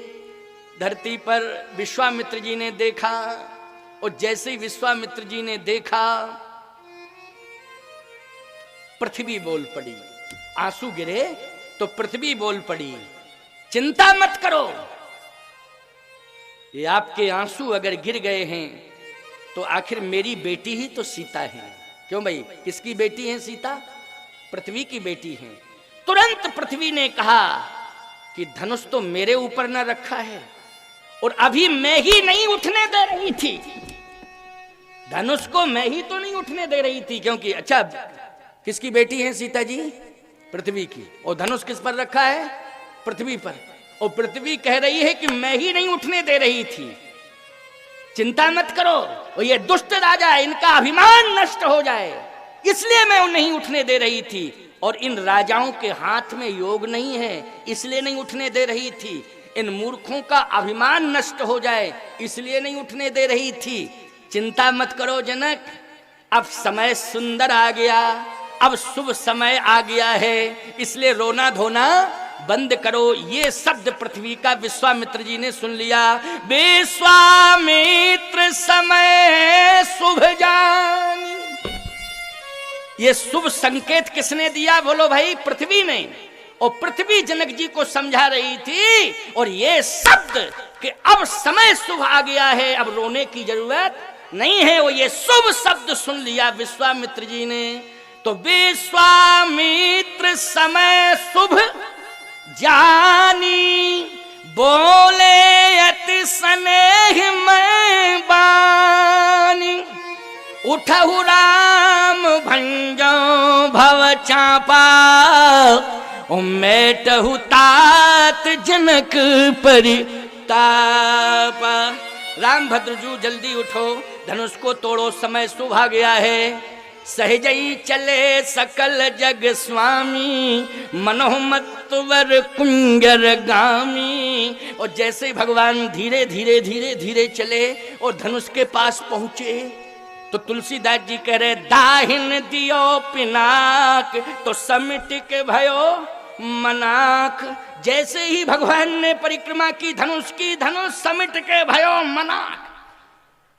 धरती पर। विश्वामित्र जी ने देखा, और जैसे ही विश्वामित्र जी ने देखा पृथ्वी बोल पड़ी। आंसू गिरे तो पृथ्वी बोल पड़ी, चिंता मत करो, ये आपके आंसू अगर गिर गए हैं तो आखिर मेरी बेटी ही तो सीता है। क्यों भाई, किसकी बेटी है सीता? पृथ्वी की बेटी है। तुरंत पृथ्वी ने कहा कि धनुष तो मेरे ऊपर न रखा है, और अभी मैं ही नहीं उठने दे रही थी, धनुष को मैं ही तो नहीं उठने दे रही थी, क्योंकि अच्छा किसकी बेटी है सीता जी? पृथ्वी की। और धनुष किस पर रखा है? पृथ्वी पर। और पृथ्वी कह रही है कि मैं ही नहीं उठने दे रही थी, चिंता मत करो, और ये दुष्ट राजा, इनका अभिमान नष्ट हो जाए, इसलिए मैं नहीं उठने दे रही थी। और इन राजाओं के हाथ में योग नहीं है, इसलिए नहीं उठने दे रही थी। इन मूर्खों का अभिमान नष्ट हो जाए, इसलिए नहीं उठने दे रही थी। चिंता मत करो जनक, अब समय सुंदर आ गया, अब शुभ समय आ गया है, इसलिए रोना धोना बंद करो। ये शब्द पृथ्वी का विश्वामित्र जी ने सुन लिया। विश्वामित्र समय शुभ जानी, ये शुभ संकेत किसने दिया? बोलो भाई, पृथ्वी ने। और पृथ्वी जनक जी को समझा रही थी, और ये शब्द कि अब समय शुभ आ गया है, अब रोने की जरूरत नहीं है, वो ये शुभ शब्द सुन लिया विश्वामित्र जी ने। तो विश्वामित्र समय शुभ जानी, बोले अति स्नेह में बानी, उठहु राम भंजो भव चापा, मेटहु तात जनक परितापा। राम भद्रजू जल्दी उठो, धनुष को तोड़ो, समय शुभ आ गया है। सहजई चले सकल जग स्वामी, मनोमत वर कुंजर गामी। और जैसे ही भगवान धीरे धीरे धीरे धीरे चले और धनुष के पास पहुंचे, तो तुलसीदास जी कह रहे दाहिन दियो पिनाक, तो समिट के भयो मनाक। जैसे ही भगवान ने परिक्रमा की धनुष की, धनुष समिट के भयो मनाक।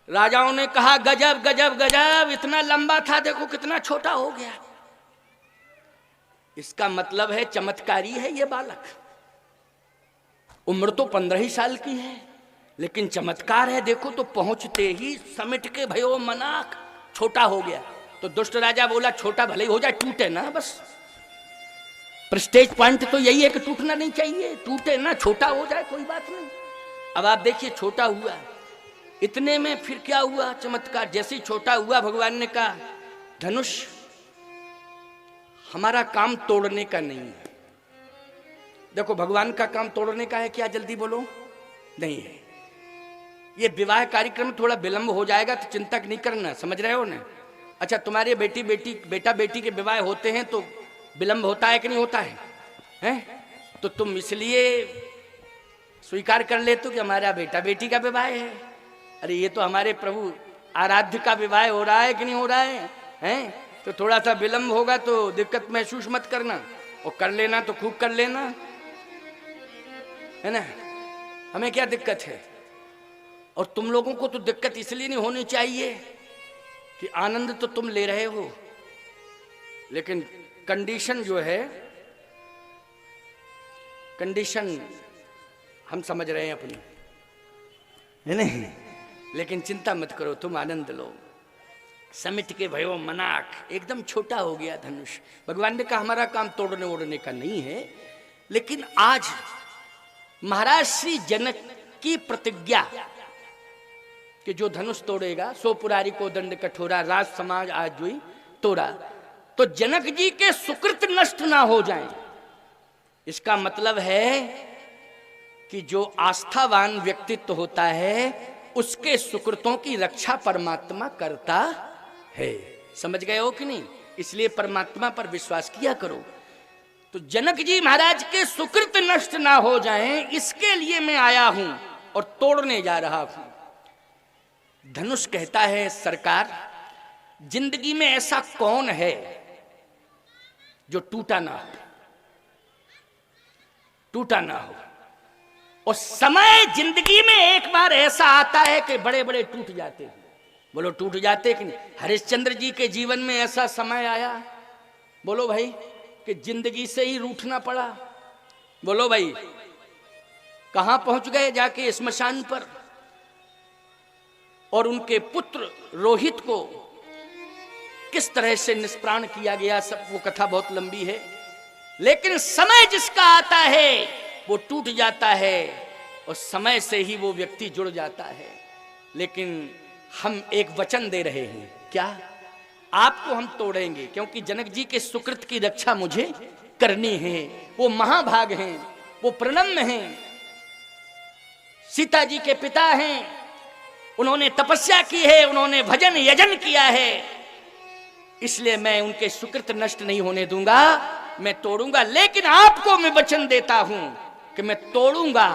राजाओं ने कहा गजब गजब गजब, इतना लंबा था, देखो कितना छोटा हो गया। इसका मतलब है चमत्कारी है ये बालक। उम्र तो 15 ही साल की है, लेकिन चमत्कार है। देखो तो पहुंचते ही समिट के भयो मनाक, छोटा हो गया। तो दुष्ट राजा बोला छोटा भले ही हो जाए, टूटे ना बस। प्रेस्टेज पॉइंट तो यही है कि टूटना नहीं चाहिए, टूटे ना, छोटा हो जाए कोई बात नहीं। अब आप देखिए छोटा हुआ, इतने में फिर क्या हुआ चमत्कार, जैसे ही छोटा हुआ भगवान ने कहा धनुष हमारा काम तोड़ने का नहीं है। देखो भगवान का काम तोड़ने का है क्या, जल्दी बोलो, नहीं है। ये विवाह कार्यक्रम थोड़ा विलंब हो जाएगा तो चिंता नहीं करना, समझ रहे हो ना। अच्छा तुम्हारे बेटा बेटी के विवाह होते हैं तो विलंब होता है कि नहीं होता है, हैं? तो तुम इसलिए स्वीकार कर लेते हो कि हमारा बेटा बेटी का विवाह है। अरे ये तो हमारे प्रभु आराध्य का विवाह हो रहा है कि नहीं हो रहा है, हैं? तो थोड़ा सा विलंब होगा तो दिक्कत महसूस मत करना, और कर लेना तो खूब कर लेना, है ना। हमें क्या दिक्कत है, और तुम लोगों को तो दिक्कत इसलिए नहीं होनी चाहिए कि आनंद तो तुम ले रहे हो, लेकिन कंडीशन जो है, कंडीशन हम समझ रहे हैं अपनी, है नहीं। लेकिन चिंता मत करो, तुम आनंद लो। समिट के भयो मनाक, एकदम छोटा हो गया धनुष। भगवान ने कहा हमारा काम तोड़ने ओड़ने का नहीं है, लेकिन आज महाराज श्री जनक की प्रतिज्ञा कि जो धनुष तोड़ेगा सो पुरारी को दंड कठोरा, राज समाज आज हुई तोड़ा। तो जनक जी के सुकृत नष्ट ना हो जाएं, इसका मतलब है कि जो आस्थावान व्यक्तित्व होता है उसके सुकृतों की रक्षा परमात्मा करता है। समझ गए हो कि नहीं? इसलिए परमात्मा पर विश्वास किया करो। तो जनक जी महाराज के सुकृत नष्ट ना हो जाएं, इसके लिए मैं आया हूं और तोड़ने जा रहा हूं। धनुष कहता है सरकार, जिंदगी में ऐसा कौन है जो टूटा ना हो, टूटा ना हो। और समय जिंदगी में एक बार ऐसा आता है कि बड़े बड़े टूट जाते हैं। बोलो टूट जाते कि नहीं? हरिश्चंद्र जी के जीवन में ऐसा समय आया, बोलो भाई, कि जिंदगी से ही रूठना पड़ा। बोलो भाई, कहां पहुंच गए जाके स्मशान पर, और उनके पुत्र रोहित को किस तरह से निष्प्राण किया गया, सब वो कथा बहुत लंबी है। लेकिन समय जिसका आता है वो टूट जाता है, और समय से ही वो व्यक्ति जुड़ जाता है। लेकिन हम एक वचन दे रहे हैं, क्या? आपको हम तोड़ेंगे, क्योंकि जनक जी के सुकृत की रक्षा मुझे करनी है। वो महाभाग हैं, वो प्रणम्य हैं, सीता जी के पिता हैं, उन्होंने तपस्या की है, उन्होंने भजन यजन किया है, इसलिए मैं उनके सुकृत नष्ट नहीं होने दूंगा, मैं तोड़ूंगा। लेकिन आपको मैं वचन देता हूं कि मैं तोड़ूंगा,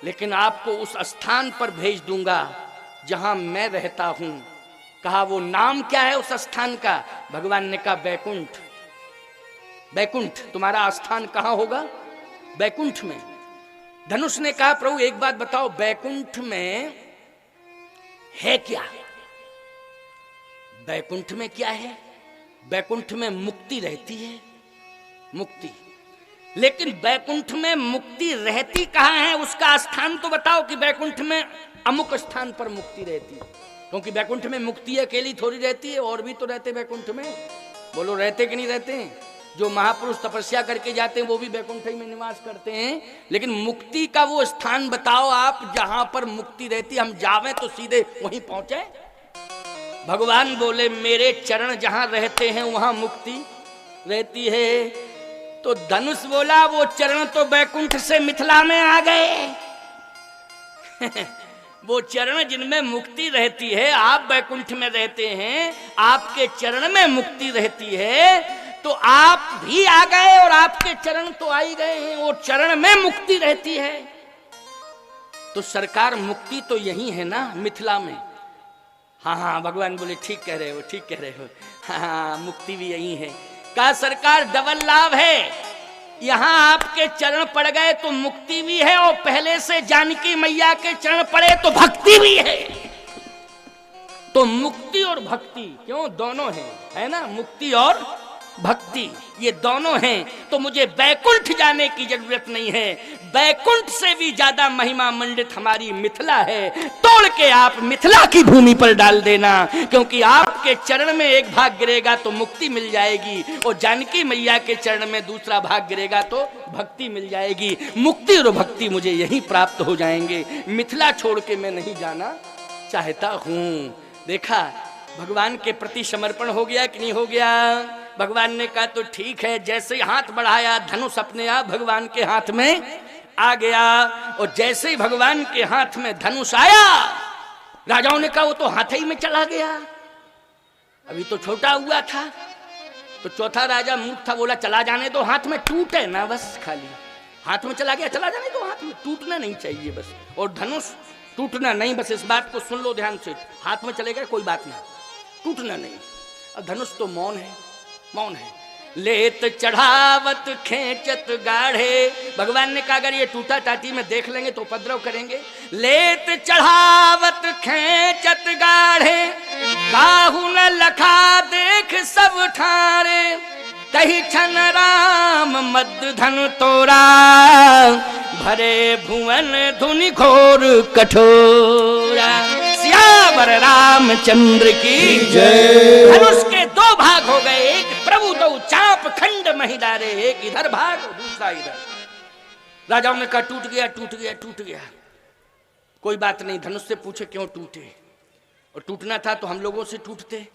लेकिन आपको उस स्थान पर भेज दूंगा जहां मैं रहता हूं। कहा वो नाम क्या है उस स्थान का? भगवान ने कहा बैकुंठ। बैकुंठ तुम्हारा स्थान कहां होगा? बैकुंठ में। धनुष ने कहा प्रभु एक बात बताओ, बैकुंठ में है क्या? बैकुंठ में क्या है? बैकुंठ में मुक्ति रहती है, मुक्ति। लेकिन बैकुंठ में मुक्ति रहती कहां है? उसका स्थान तो बताओ कि बैकुंठ में अमुक स्थान पर मुक्ति रहती है। क्योंकि बैकुंठ में मुक्ति अकेली थोड़ी रहती है, और भी तो रहते बैकुंठ में। बोलो रहते कि नहीं रहते हैं? जो महापुरुष तपस्या करके जाते हैं वो भी बैकुंठ में निवास करते हैं। लेकिन मुक्ति का वो स्थान बताओ आप जहां पर मुक्ति रहती, हम जावें तो सीधे वहीं पहुंचे। भगवान बोले मेरे चरण जहां रहते हैं वहां मुक्ति रहती है। तो धनुष बोला वो चरण तो बैकुंठ से मिथिला में आ गए। वो चरण जिनमें मुक्ति रहती है, आप बैकुंठ में रहते हैं, आपके चरण में मुक्ति रहती है, तो आप भी आ गए और आपके चरण तो आ ही गए हैं, वो चरण में मुक्ति रहती है। तो सरकार मुक्ति तो यही है ना, मिथिला में। हाँ हाँ भगवान बोले ठीक कह रहे हो, ठीक कह रहे हो, हाँ मुक्ति भी यही है। कहा सरकार डबल लाभ है, यहां आपके चरण पड़ गए तो मुक्ति भी है, और पहले से जानकी मैया के चरण पड़े तो भक्ति भी है। तो मुक्ति और भक्ति क्यों दोनों है ना, मुक्ति और भक्ति, ये दोनों हैं तो मुझे बैकुंठ जाने की जरूरत नहीं है। बैकुंठ से भी ज्यादा महिमा मंडित हमारी मिथिला है। तोड़ के आप मिथिला की भूमि पर डाल देना, क्योंकि आपके चरण में एक भाग गिरेगा तो मुक्ति मिल जाएगी, और जानकी मैया के चरण में दूसरा भाग गिरेगा तो भक्ति मिल जाएगी। मुक्ति और भक्ति मुझे यहीं प्राप्त हो जाएंगे। मिथिला छोड़ के मैं नहीं जाना चाहता हूं। देखा, भगवान के प्रति समर्पण हो गया कि नहीं हो गया? भगवान ने कहा तो ठीक है। जैसे ही हाथ बढ़ाया, धनुष अपने आप भगवान के हाथ में आ गया, और जैसे ही भगवान के हाथ में धनुष आया, राजाओं ने कहा वो तो हाथ ही में चला गया, अभी तो छोटा हुआ था। तो चौथा राजा मूर्ख था, बोला चला जाने दो, हाथ में टूटे ना बस, खाली हाथ में चला गया, चला जाने दो, हाथ में टूटना नहीं चाहिए बस, और धनुष टूटना नहीं, बस इस बात को सुन लो ध्यान से। हाथ में चलेगा कोई बात नहीं, टूटना नहीं। और धनुष तो मौन है, मौन है। लेत चढ़ावत खेचत गाढ़े, भगवान ने कहा अगर ये टूटा टाटी में देख लेंगे तो उपद्रव करेंगे। लेत चढ़ावत खेचत गाढ़े, काहू न लखा देख सब ठारे, कही छन राम मद धन तोरा, भरे भुवन धुनि घोर कठोरा। सियावर रामचंद्र की जय। धनुष के दो भाग हो गए, एक प्रभु दो चाप खंड महिलारे, एक इधर भाग दूसरा इधर। राजाओं ने कहा टूट गया, टूट गया, टूट गया। कोई बात नहीं, धनुष से पूछे क्यों टूटे, और टूटना था तो हम लोगों से टूटते।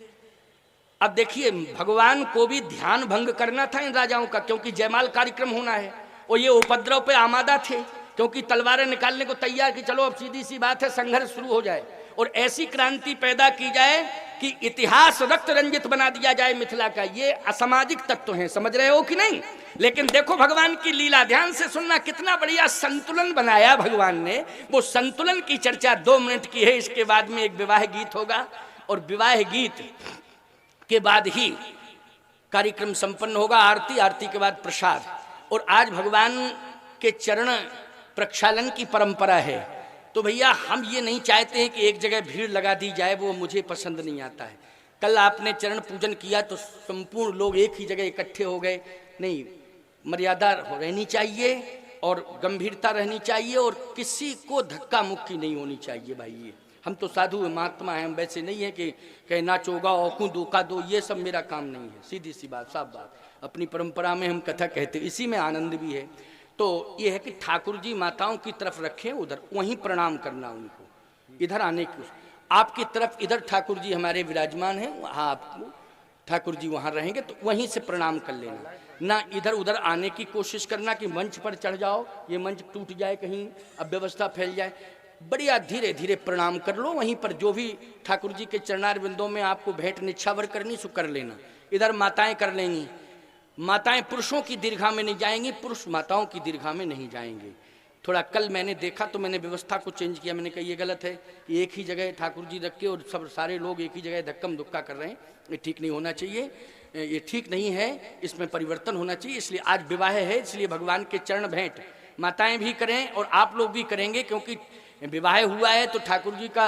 अब देखिए, भगवान को भी ध्यान भंग करना था इन राजाओं का, क्योंकि जयमाल कार्यक्रम होना है, और ये उपद्रव पे आमादा थे, क्योंकि तलवारें निकालने को तैयार कि चलो अब सीधी सी बात है, संघर्ष शुरू हो जाए, और ऐसी क्रांति पैदा की जाए कि इतिहास रक्त रंजित बना दिया जाए मिथिला का। ये असामाजिक तत्व हैं, समझ रहे हो कि नहीं? लेकिन देखो भगवान की लीला, ध्यान से सुनना, कितना बढ़िया संतुलन बनाया भगवान ने। वो संतुलन की चर्चा 2 मिनट की है, इसके बाद में एक विवाह गीत होगा, और विवाह गीत के बाद ही कार्यक्रम संपन्न होगा, आरती, आरती के बाद प्रसाद। और आज भगवान के चरण प्रक्षालन की परंपरा है, तो भैया हम ये नहीं चाहते हैं कि एक जगह भीड़ लगा दी जाए, वो मुझे पसंद नहीं आता है। कल आपने चरण पूजन किया तो संपूर्ण लोग एक ही जगह इकट्ठे हो गए, नहीं, मर्यादा रहनी चाहिए और गंभीरता रहनी चाहिए, और किसी को धक्का मुक्की नहीं होनी चाहिए भाई। ये हम तो साधु महात्मा हैं, हम वैसे नहीं है कि कहीं नाचो गाओ औकू धोखा दो, ये सब मेरा काम नहीं है। सीधी सी बात, साफ बात, अपनी परंपरा में हम कथा कहते, इसी में आनंद भी है। तो ये है कि ठाकुर जी माताओं की तरफ रखें, उधर वहीं प्रणाम करना उनको, इधर आने की, आपकी तरफ इधर ठाकुर जी हमारे विराजमान हैं, वहाँ आपको ठाकुर जी वहाँ रहेंगे तो वहीं से प्रणाम कर लेना, ना इधर उधर आने की कोशिश करना कि मंच पर चढ़ जाओ, ये मंच टूट जाए कहीं, अब व्यवस्था फैल जाए। बढ़िया धीरे धीरे प्रणाम कर लो, वहीं पर जो भी ठाकुर जी के चरणार बिंदों में आपको भेंट निछावर करनी सो कर लेना। इधर माताएं कर लेंगी, माताएं पुरुषों की दीर्घा में नहीं जाएंगी, पुरुष माताओं की दीर्घा में नहीं जाएंगे। थोड़ा कल मैंने देखा तो मैंने व्यवस्था को चेंज किया, मैंने कहा ये गलत है, एक ही जगह ठाकुर जी रख के और सब सारे लोग एक ही जगह धक्कम धुक्का कर रहे हैं, ये ठीक नहीं होना चाहिए, ये ठीक नहीं है, इसमें परिवर्तन होना चाहिए। इसलिए आज विवाह है, इसलिए भगवान के चरण भेंट माताएं भी करें और आप लोग भी करेंगे, क्योंकि विवाह हुआ है तो ठाकुर जी का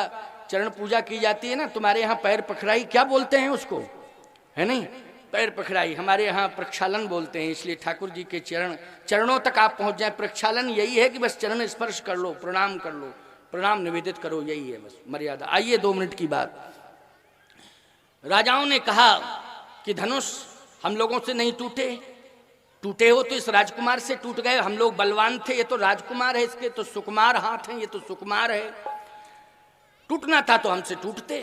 चरण पूजा की जाती है ना। तुम्हारे यहाँ पैर पखराई क्या बोलते हैं उसको, है नहीं, पैर पखराई, हमारे यहाँ प्रक्षालन बोलते हैं। इसलिए ठाकुर जी के चरणों तक आप पहुँच जाए। प्रक्षालन यही है कि बस चरण स्पर्श कर लो, प्रणाम कर लो, प्रणाम निवेदित करो, यही है बस मर्यादा। आइए 2 मिनट की बात। राजाओं ने कहा कि धनुष हम लोगों से नहीं टूटे, टूटे हो तो इस राजकुमार से टूट गए, हम लोग बलवान थे, ये तो राजकुमार है, इसके तो सुकुमार हाथ हैं, ये तो सुकुमार है, टूटना था तो हमसे टूटते।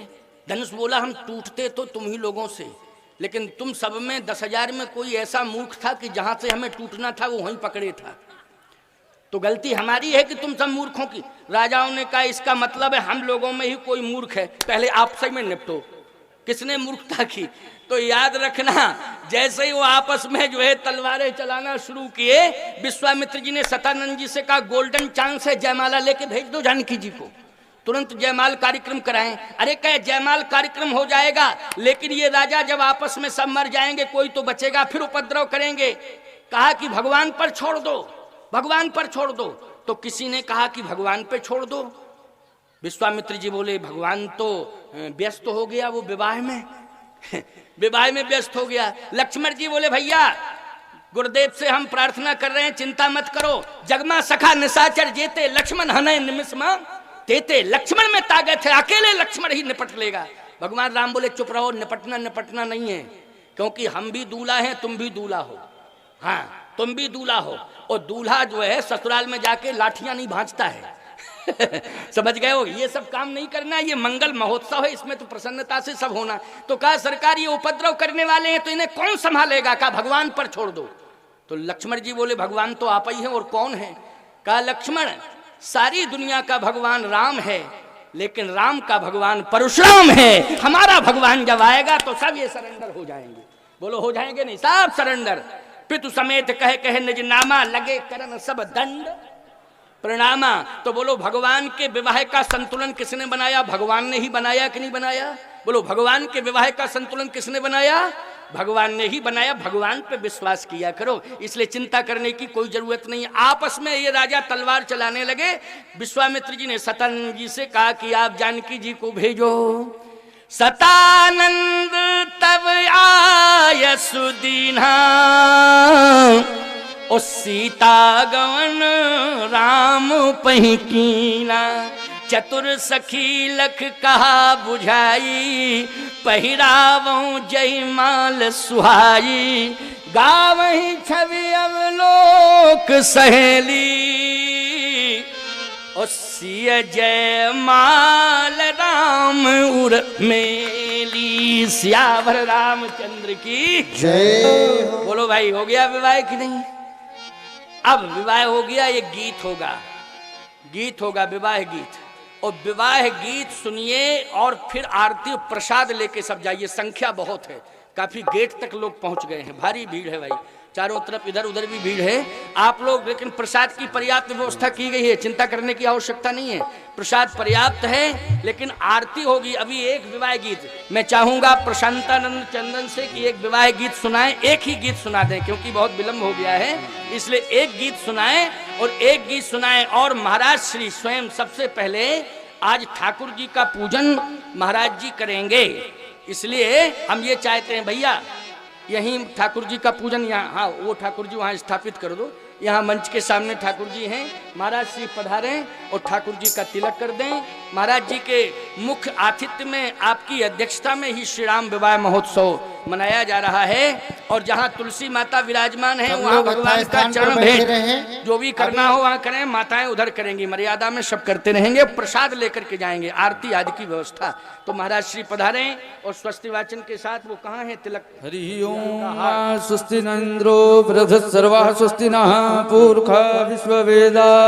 धनुष बोला हम टूटते तो तुम ही लोगों से, लेकिन तुम सब में 10,000 में कोई ऐसा मूर्ख था कि जहां से हमें टूटना था वो वहीं पकड़े था, तो गलती हमारी है कि तुम सब मूर्खों की। राजाओं ने कहा इसका मतलब है हम लोगों में ही कोई मूर्ख है, पहले आपसे में निपटो, किसने मूर्खता की। तो याद रखना, जैसे ही वो आपस में जो है तलवारें चलाना शुरू किए, विश्वामित्र जी ने सतानंद जी से कहा गोल्डन चांस है, जयमाला लेके भेज दो जानकी जी को, तुरंत जयमाल कार्यक्रम कराएं। अरे कहे जयमाल कार्यक्रम हो जाएगा, लेकिन ये राजा जब आपस में सब मर जाएंगे कोई तो बचेगा, फिर उपद्रव करेंगे। कहा कि भगवान पर छोड़ दो, भगवान पर छोड़ दो। तो किसी ने कहा कि भगवान पे छोड़ दो। विश्वामित्र जी बोले भगवान तो व्यस्त हो गया वो विवाह में, विवाह में व्यस्त हो गया। लक्ष्मण जी बोले भैया गुरुदेव से हम प्रार्थना कर रहे हैं, चिंता मत करो। जगमा सखा निशाचर जेते लक्ष्मण हने निमिषमा तेते। लक्ष्मण में ताकत है, अकेले लक्ष्मण ही निपट लेगा। भगवान राम बोले चुप रहो, निपटना नहीं है, क्योंकि हम भी दूल्हा हैं, तुम भी दूल्हा हो। हाँ, तुम भी दूल्हा हो, और दूल्हा जो है ससुराल में जाके लाठियां नहीं भांजता है। समझ गए हो, ये सब काम नहीं करना, ये मंगल महोत्सव है, इसमें तो प्रसन्नता से सब होना। तो कहा सरकार ये उपद्रव करने वाले हैं तो इन्हें कौन संभालेगा? कहा भगवान पर छोड़ दो। तो लक्ष्मण जी बोले भगवान तो आप ही हैं, और कौन है? कहा लक्ष्मण सारी दुनिया का भगवान राम है, लेकिन राम का भगवान परशुराम है। हमारा भगवान जब आएगा तो सब ये सरेंडर हो जाएंगे। बोलो हो जाएंगे नहीं? सब सरेंडर। पितु समेत कहे निज नामा, लगे करन सब दंड प्रणामा। तो बोलो भगवान के विवाह का संतुलन किसने बनाया? भगवान ने ही बनाया कि नहीं बनाया? बोलो भगवान के विवाह का संतुलन किसने बनाया? भगवान ने ही बनाया। भगवान पे विश्वास किया करो, इसलिए चिंता करने की कोई जरूरत नहीं। आपस में ये राजा तलवार चलाने लगे। विश्वामित्र जी ने सतानंद जी से कहा कि आप जानकी जी को भेजो। सतानंद तब आय सुदीना, ओ सीता गवन राम पहिकीना। चतुर सखी लख कहा बुझाई, पहिरावों जय माल सुहाई। गावही छवि अवलोक सहेली, ओ सिय जय माल राम उर मेली। सियावर रामचंद्र की जय हो। बोलो भाई हो गया विवाह कि नहीं? अब विवाह हो गया, ये गीत होगा विवाह गीत। और विवाह गीत सुनिए और फिर आरती प्रसाद लेके सब जाइए। संख्या बहुत है, काफी गेट तक लोग पहुंच गए हैं, भारी भीड़ है भाई, चारों तरफ इधर उधर भी भीड़ है। आप लोग लेकिन प्रसाद की पर्याप्त व्यवस्था की गई है, चिंता करने की आवश्यकता नहीं है, प्रसाद पर्याप्त है। लेकिन आरती होगी। अभी एक विवाह गीत मैं चाहूंगा प्रशांतानंद चंदन से कि एक विवाह गीत सुनाएं, एक ही गीत सुना दें क्योंकि बहुत विलंब हो गया है, इसलिए एक गीत सुनाएं और एक गीत सुनाएं। और महाराज श्री स्वयं सबसे पहले आज ठाकुर जी का पूजन महाराज जी करेंगे, इसलिए हम ये चाहते हैं भैया यहीं ठाकुर जी का पूजन यहाँ, हाँ वो ठाकुर जी वहाँ स्थापित कर दो। यहाँ मंच के सामने ठाकुर जी हैं, महाराज श्री पधारें और ठाकुर जी का तिलक कर दें। महाराज जी के मुख्य आतिथ्य में आपकी अध्यक्षता में ही श्री राम विवाह महोत्सव मनाया जा रहा है। और जहाँ तुलसी माता विराजमान है वहाँ भगवान का चरण भेंट जो भी करना हो वहाँ करें, माताएं उधर करेंगी, मर्यादा में सब करते रहेंगे, प्रसाद लेकर के जाएंगे, आरती आदि की व्यवस्था। तो महाराज श्री पधारें और स्वस्ति वाचन के साथ वो कहाँ है तिलक। हरि ओम स्वस्ति नंद्रो बृहत् सर्वा स्वस्ति नः पूर्खा विश्ववेदाः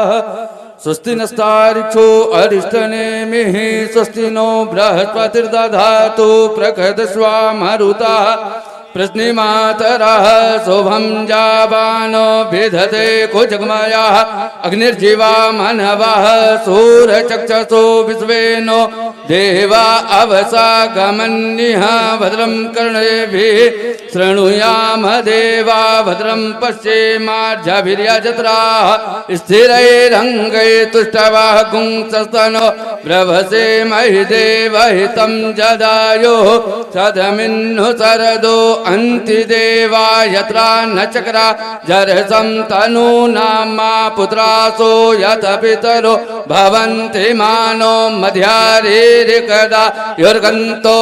स्वस्ति नस्तारिक्षो अरिष्टनेमिः स्वस्ति नो बृहस्पतिर्दधातु प्रकटस्वामरुतः प्रश्निमातरः शोभं जावानो विधते कुजगमयः अग्निर्जीवा मनवः सूरचक्षसो विश्वेनो देवा अवसा गमन्यः भद्रं कर्णेभिः शृणुयाम देवा भद्रं पश्येमार्जभिर्यजत्राः स्थिरैरङ्गैः तुष्टवः गुंसस्तनो प्रभसे महि देवहितं जदायुः सदमिन्नु सरदो अन्ति देवा यत्रा न चक्रा जरसं तनूनामा पुत्रासो यत पितरो भवन्ति मानो मध्यारेरिकदा युर्गन्तो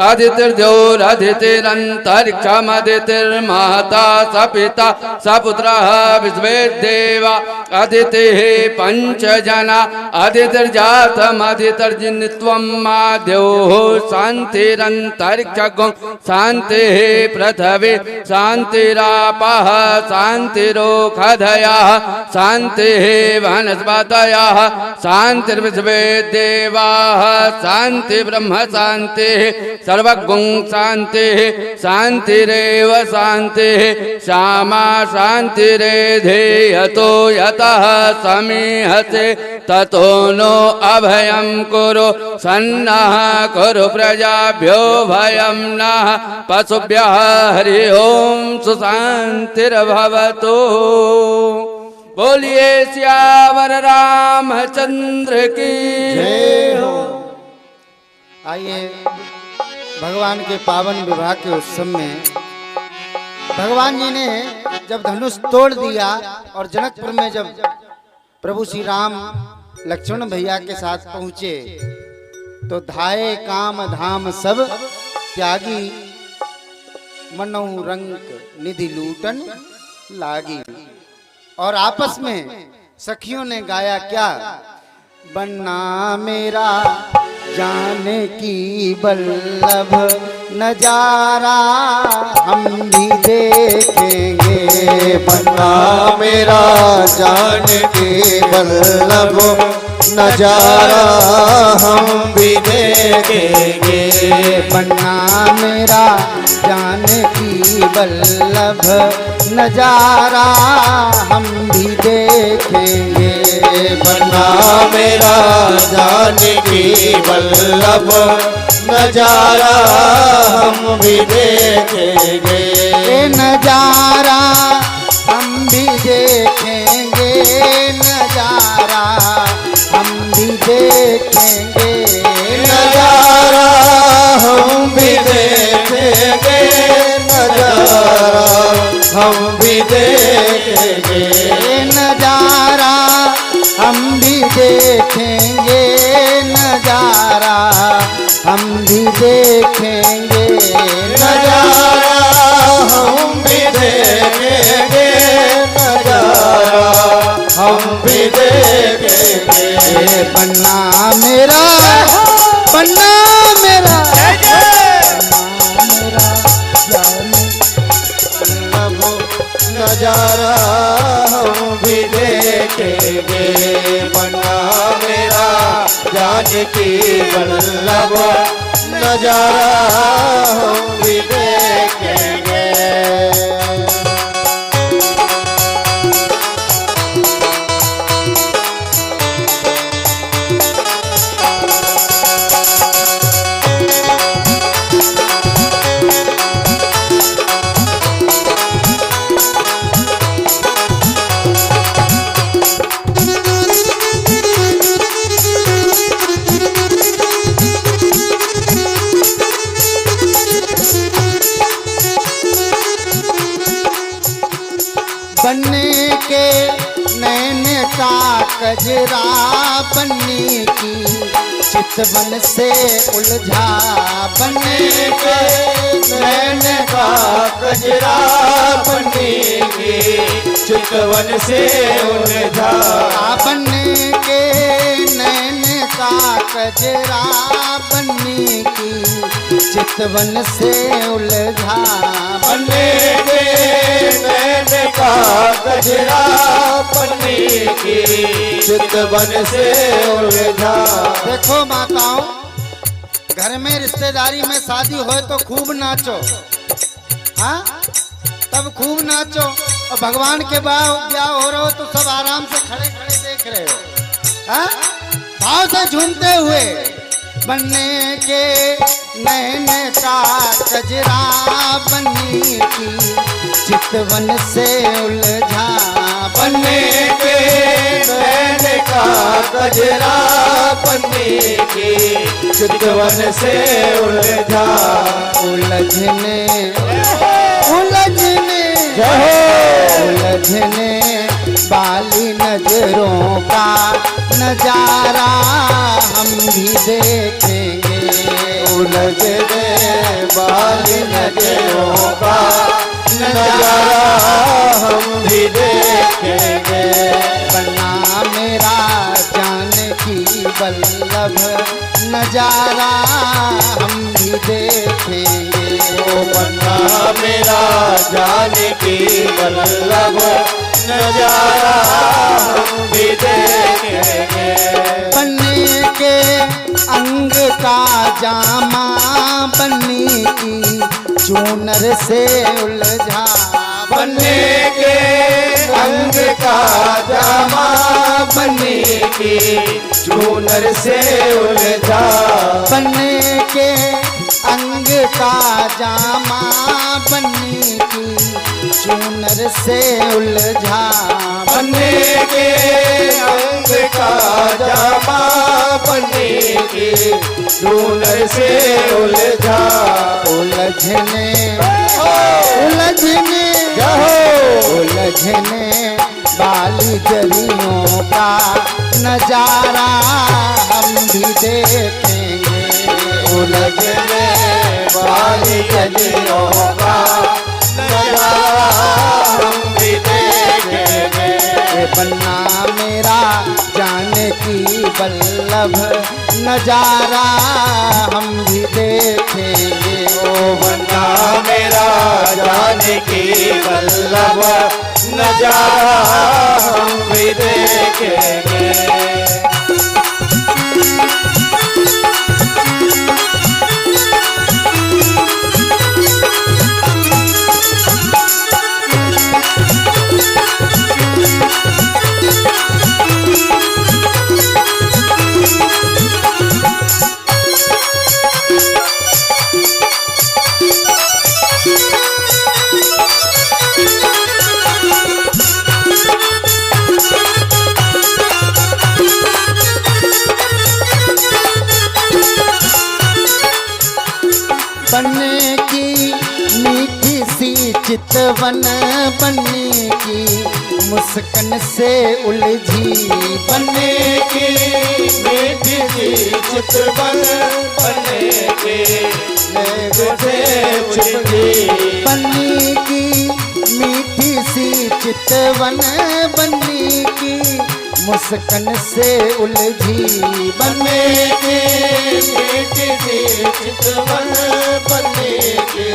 अदितिर्ज्योरदितिरन्तरिक्षमदितिर्माता सपिता सपुत्रः विश्वेदेवा अदितिः पञ्चजना अदितिर्जातमदितिर्जिनित्वं माद्योः शान्तिरन्तरिक्षगुं शान्तिः पृथिवी शान्तिरापः शान्तिरोषधयः शान्तिः वनस्पतयः शान्तिर्विश्वे देवाः शान्ति ब्रह्म शान्तिः सर्वगुं शान्तिः शान्तिरेव शान्तिः श्यामा शान्तिरेधेयतो यतः समीहते ततो नो अभयं कुरु सन्नः कुरु प्रजाभ्यो भयं नः पशुभ्यः हरि ओम सुशान्तिर्भवतु। बोलिए सियावर रामचंद्र की जय हो। आइए भगवान के पावन विवाह के उत्सव में भगवान जी ने जब धनुष तोड़ दिया और जनकपुर में जब प्रभु श्री राम लक्ष्मण भैया के साथ पहुंचे तो धाये काम धाम सब त्यागी मनो रंग निधि लूटन लागी। और आपस में सखियों ने गाया क्या, बन्ना मेरा जाने की बल्लभ नजारा हम भी देखेंगे। बन्ना मेरा जाने की बल्लभ नजारा हम भी देखेंगे। बन्ना मेरा जाने की बल्लभ नजारा हम भी देखेंगे। बन्ना मेरा जाने की बल्लभ नजारा हम भी देखेंगे। नजारा हम भी देखेंगे, नजारा हम भी देखेंगे। नजारा हम भी देखेंगे, नजारा हम भी देखेंगे। नजारा हम भी देखेंगे, नजारा हम भी देखेंगे। नजारा हम भी देखेंगे, नजारा हम भी देखेंगे। बन्ना मेरा, बन्ना मेरा, नजारा हम भी देखेंगे। बन्ना मेरा जाने की बल्लभ नजारा हम भी देखेंगे। बनने के नैन का कजरा बनने की चितवन से उलझा। बनने के नैन का कजरा बनने की चितवन से उलझा। बनने के नैन का कजरा बनने की चितवन से उलझा। बनने के नैन का कजरा बनने की चितवन से उलझा। देखो माताओं, घर में रिश्तेदारी में शादी हो तो खूब नाचो, हाँ तब खूब नाचो। और भगवान के ब्याह हो रहे हो तो सब आराम से खड़े खड़े देख रहे हो, हाँ भाव से झूमते हुए। बनने के नैन का कजरा बनने की चितवन से उलझा। बनने के नैन का कजरा बनने की चितवन से उलझा। उलझने उलझने उलझने बाली नजरों का नजारा हम भी देखेंगे। उलझने बाली नजरों का नजारा हम भी देखेंगे। बन्ना मेरा जाने की बल्लभ नजारा हम भी देखेंगे। ओ बन्ना मेरा जाने की बल्लभ नजारा हम भी देखेंगे। बनने के अंग का जामा बनने की चूनर से उलझा। बनने के अंग का जामा बनने की चूनर से उलझा। बनने के अंग का जामा बनने की चूनर से उलझा। बनने के अंग का जामा बनने की चूनर से उलझा। उलझने उलझने उलझने बाली जरियों का नजारा हम भी देखेंगे। उलझने वाली जलियों का नजारा हम भी देखेंगे। ये बन्ना मेरा जाने की बल्लभ नजारा हम भी देखेंगे। ओ बन्ना मेरा जाने की वल्लभ नजारा हम भी देखेंगे। बनने की मीठी सी चितवन बनने की मुस्कान से उलझी। बनने की मीठी सी चितवन बनने की नेग से उलझी। बनने की मीठी सी चितवन बनने की मुस्कान से उलझी। बनने की मीठी सी चितवन बनने की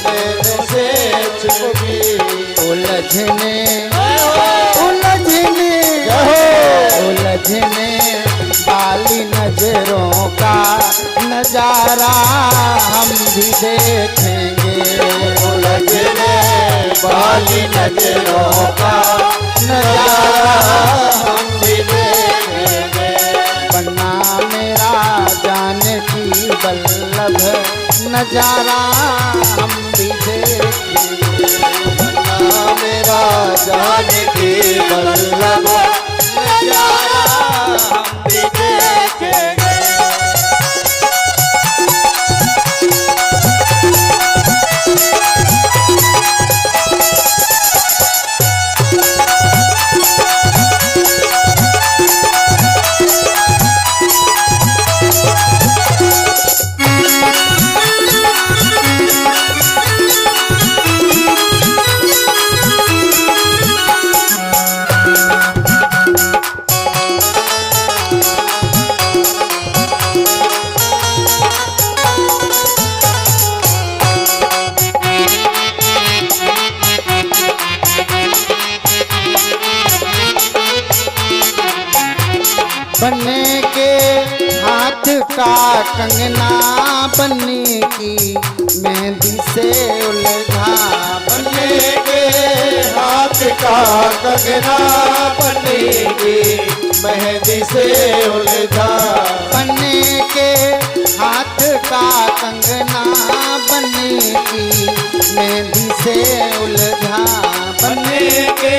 नेग से उलझी। उलझने उलझने उलझने बाली नजरों का नजारा हम भी देखेंगे। उलझने वाली नजरों का नजारा हम भी देखेंगे। बन्ना मेरा जाने की बल्लभ नजारा हम भी देखेंगे। बन्ना मेरा जाने की वल्लभ नजारा हम भी देखेंगे। बनने के हाथ का कंगना बनने की मेहंदी से उलझा। बनने के हाथ का कंगना बनने की मेहंदी से उलझा। बनने के हाथ का कंगना बनने की मेहंदी से उलझा। बनने के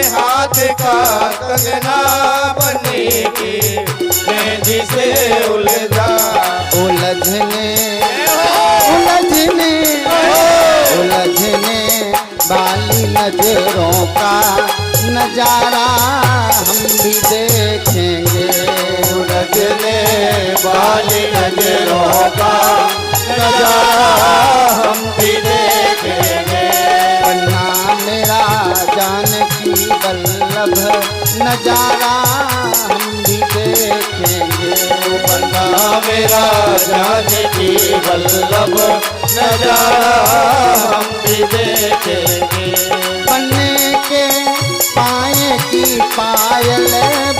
हाथ का कंगना बनने की मेहंदी से उलझा। उलझने उलझने उलझने बाली नजरों का नजारा हम भी देखेंगे। उलझने वाली नजरों का नजारा हम भी देखेंगे। बन्ना मेरा जाने की बल्लभ नजारा हम भी देखेंगे। बन्ना मेरा जाने की वल्लभ नजारा हम भी देखेंगे। बनने के पाए की पायल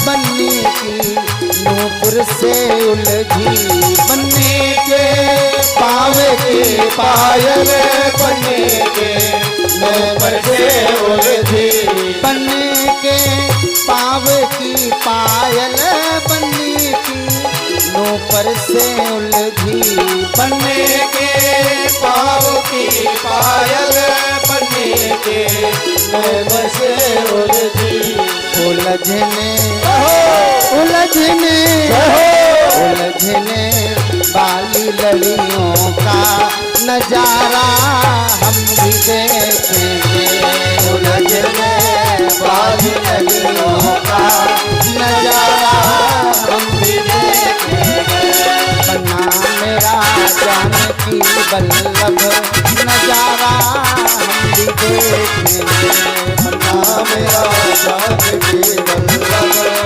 बनने की नूपुर से उलझी। बनने के पावे की पायल बनने के नूपुर से उलझी। बनने के पाव की पायल बनने की नूपुर से उलझी। बनने के पाव की पायल बनने के नूपुर से उलझी। उलझने उलझने उलझने लड़ियों का नजारा हम भी देखेंगे। उलझने वाली लड़ियों का नजारा हम भी देखेंगे। बन्ना मेरा जानकी बल्लभ नजारा हम भी देखेंगे। बन्ना मेरा जानकी बल्लभ नजारा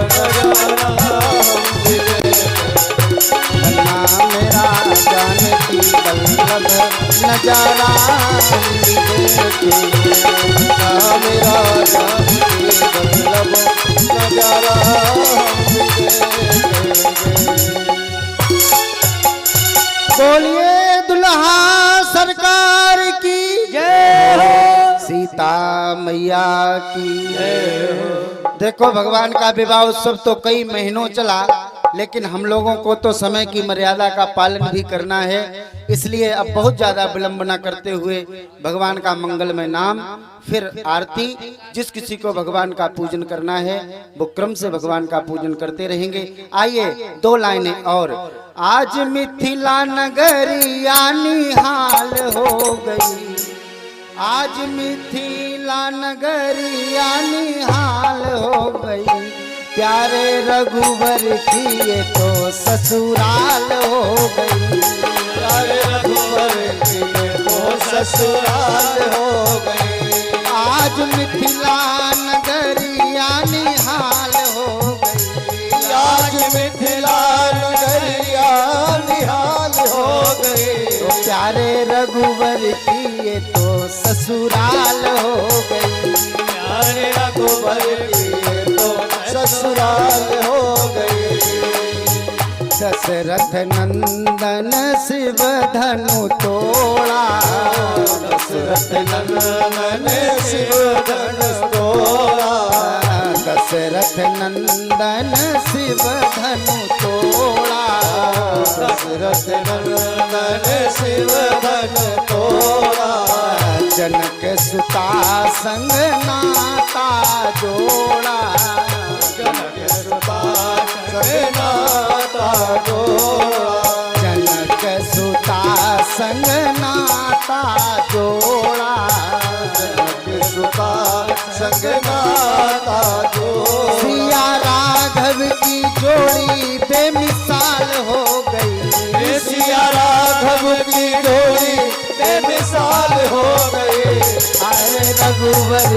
हम भी देखेंगे। बन्ना मेरा जानकी बल्लभ नजारा हम भी देखेंगे। बन्ना मेरा जानकी बल्लभ नजारा हम भी देखेंगे। बोलिए दुल्हा सरकार की जय हो। सीता मैया की देखो भगवान का विवाह उत्सव तो कई महीनों चला, लेकिन हम लोगों को तो समय की मर्यादा का पालन भी करना है, इसलिए अब बहुत ज्यादा विलंब न करते हुए भगवान का मंगलमय नाम फिर आरती, जिस किसी को भगवान का पूजन करना है वो क्रम से भगवान का पूजन करते रहेंगे। आइए 2 लाइनें और। आज मिथिला नगरिया निहाल हो गई, आज मिथिला नगरिया निहाल हो गई, प्यारे रघुवर की ये तो ससुराल हो गई। प्यारे रघुवर की ये तो ससुराल हो गई। आज मिथिला नगरिया निहाल हो गई, आज मिथिला नगरिया निहाल हो गई। तो प्यारे रघुवर की ये तो ससुराल हो गई। प्यारे रघुवर की ये तो ससुराल हो गई। दशरथ नंदन शिव धनु तोड़ा, दशरथ नंदन शिव धनुष तोड़ा। दशरथ नंदन शिव धनु तोड़ा। दशरथ नंदन शिव धनुष तोड़ा। जनक सुता संग नाता जोड़ा, जनक सुता संग नाता जोड़ा। जनक सुता संग नाता जोड़ा। जनक सुता संग नाता जोड़ा। सिया राघव की जोड़ी बेमिसाल हो गई, सिया राघव की जोड़ी बेमिसाल हो गई। आए रघुवर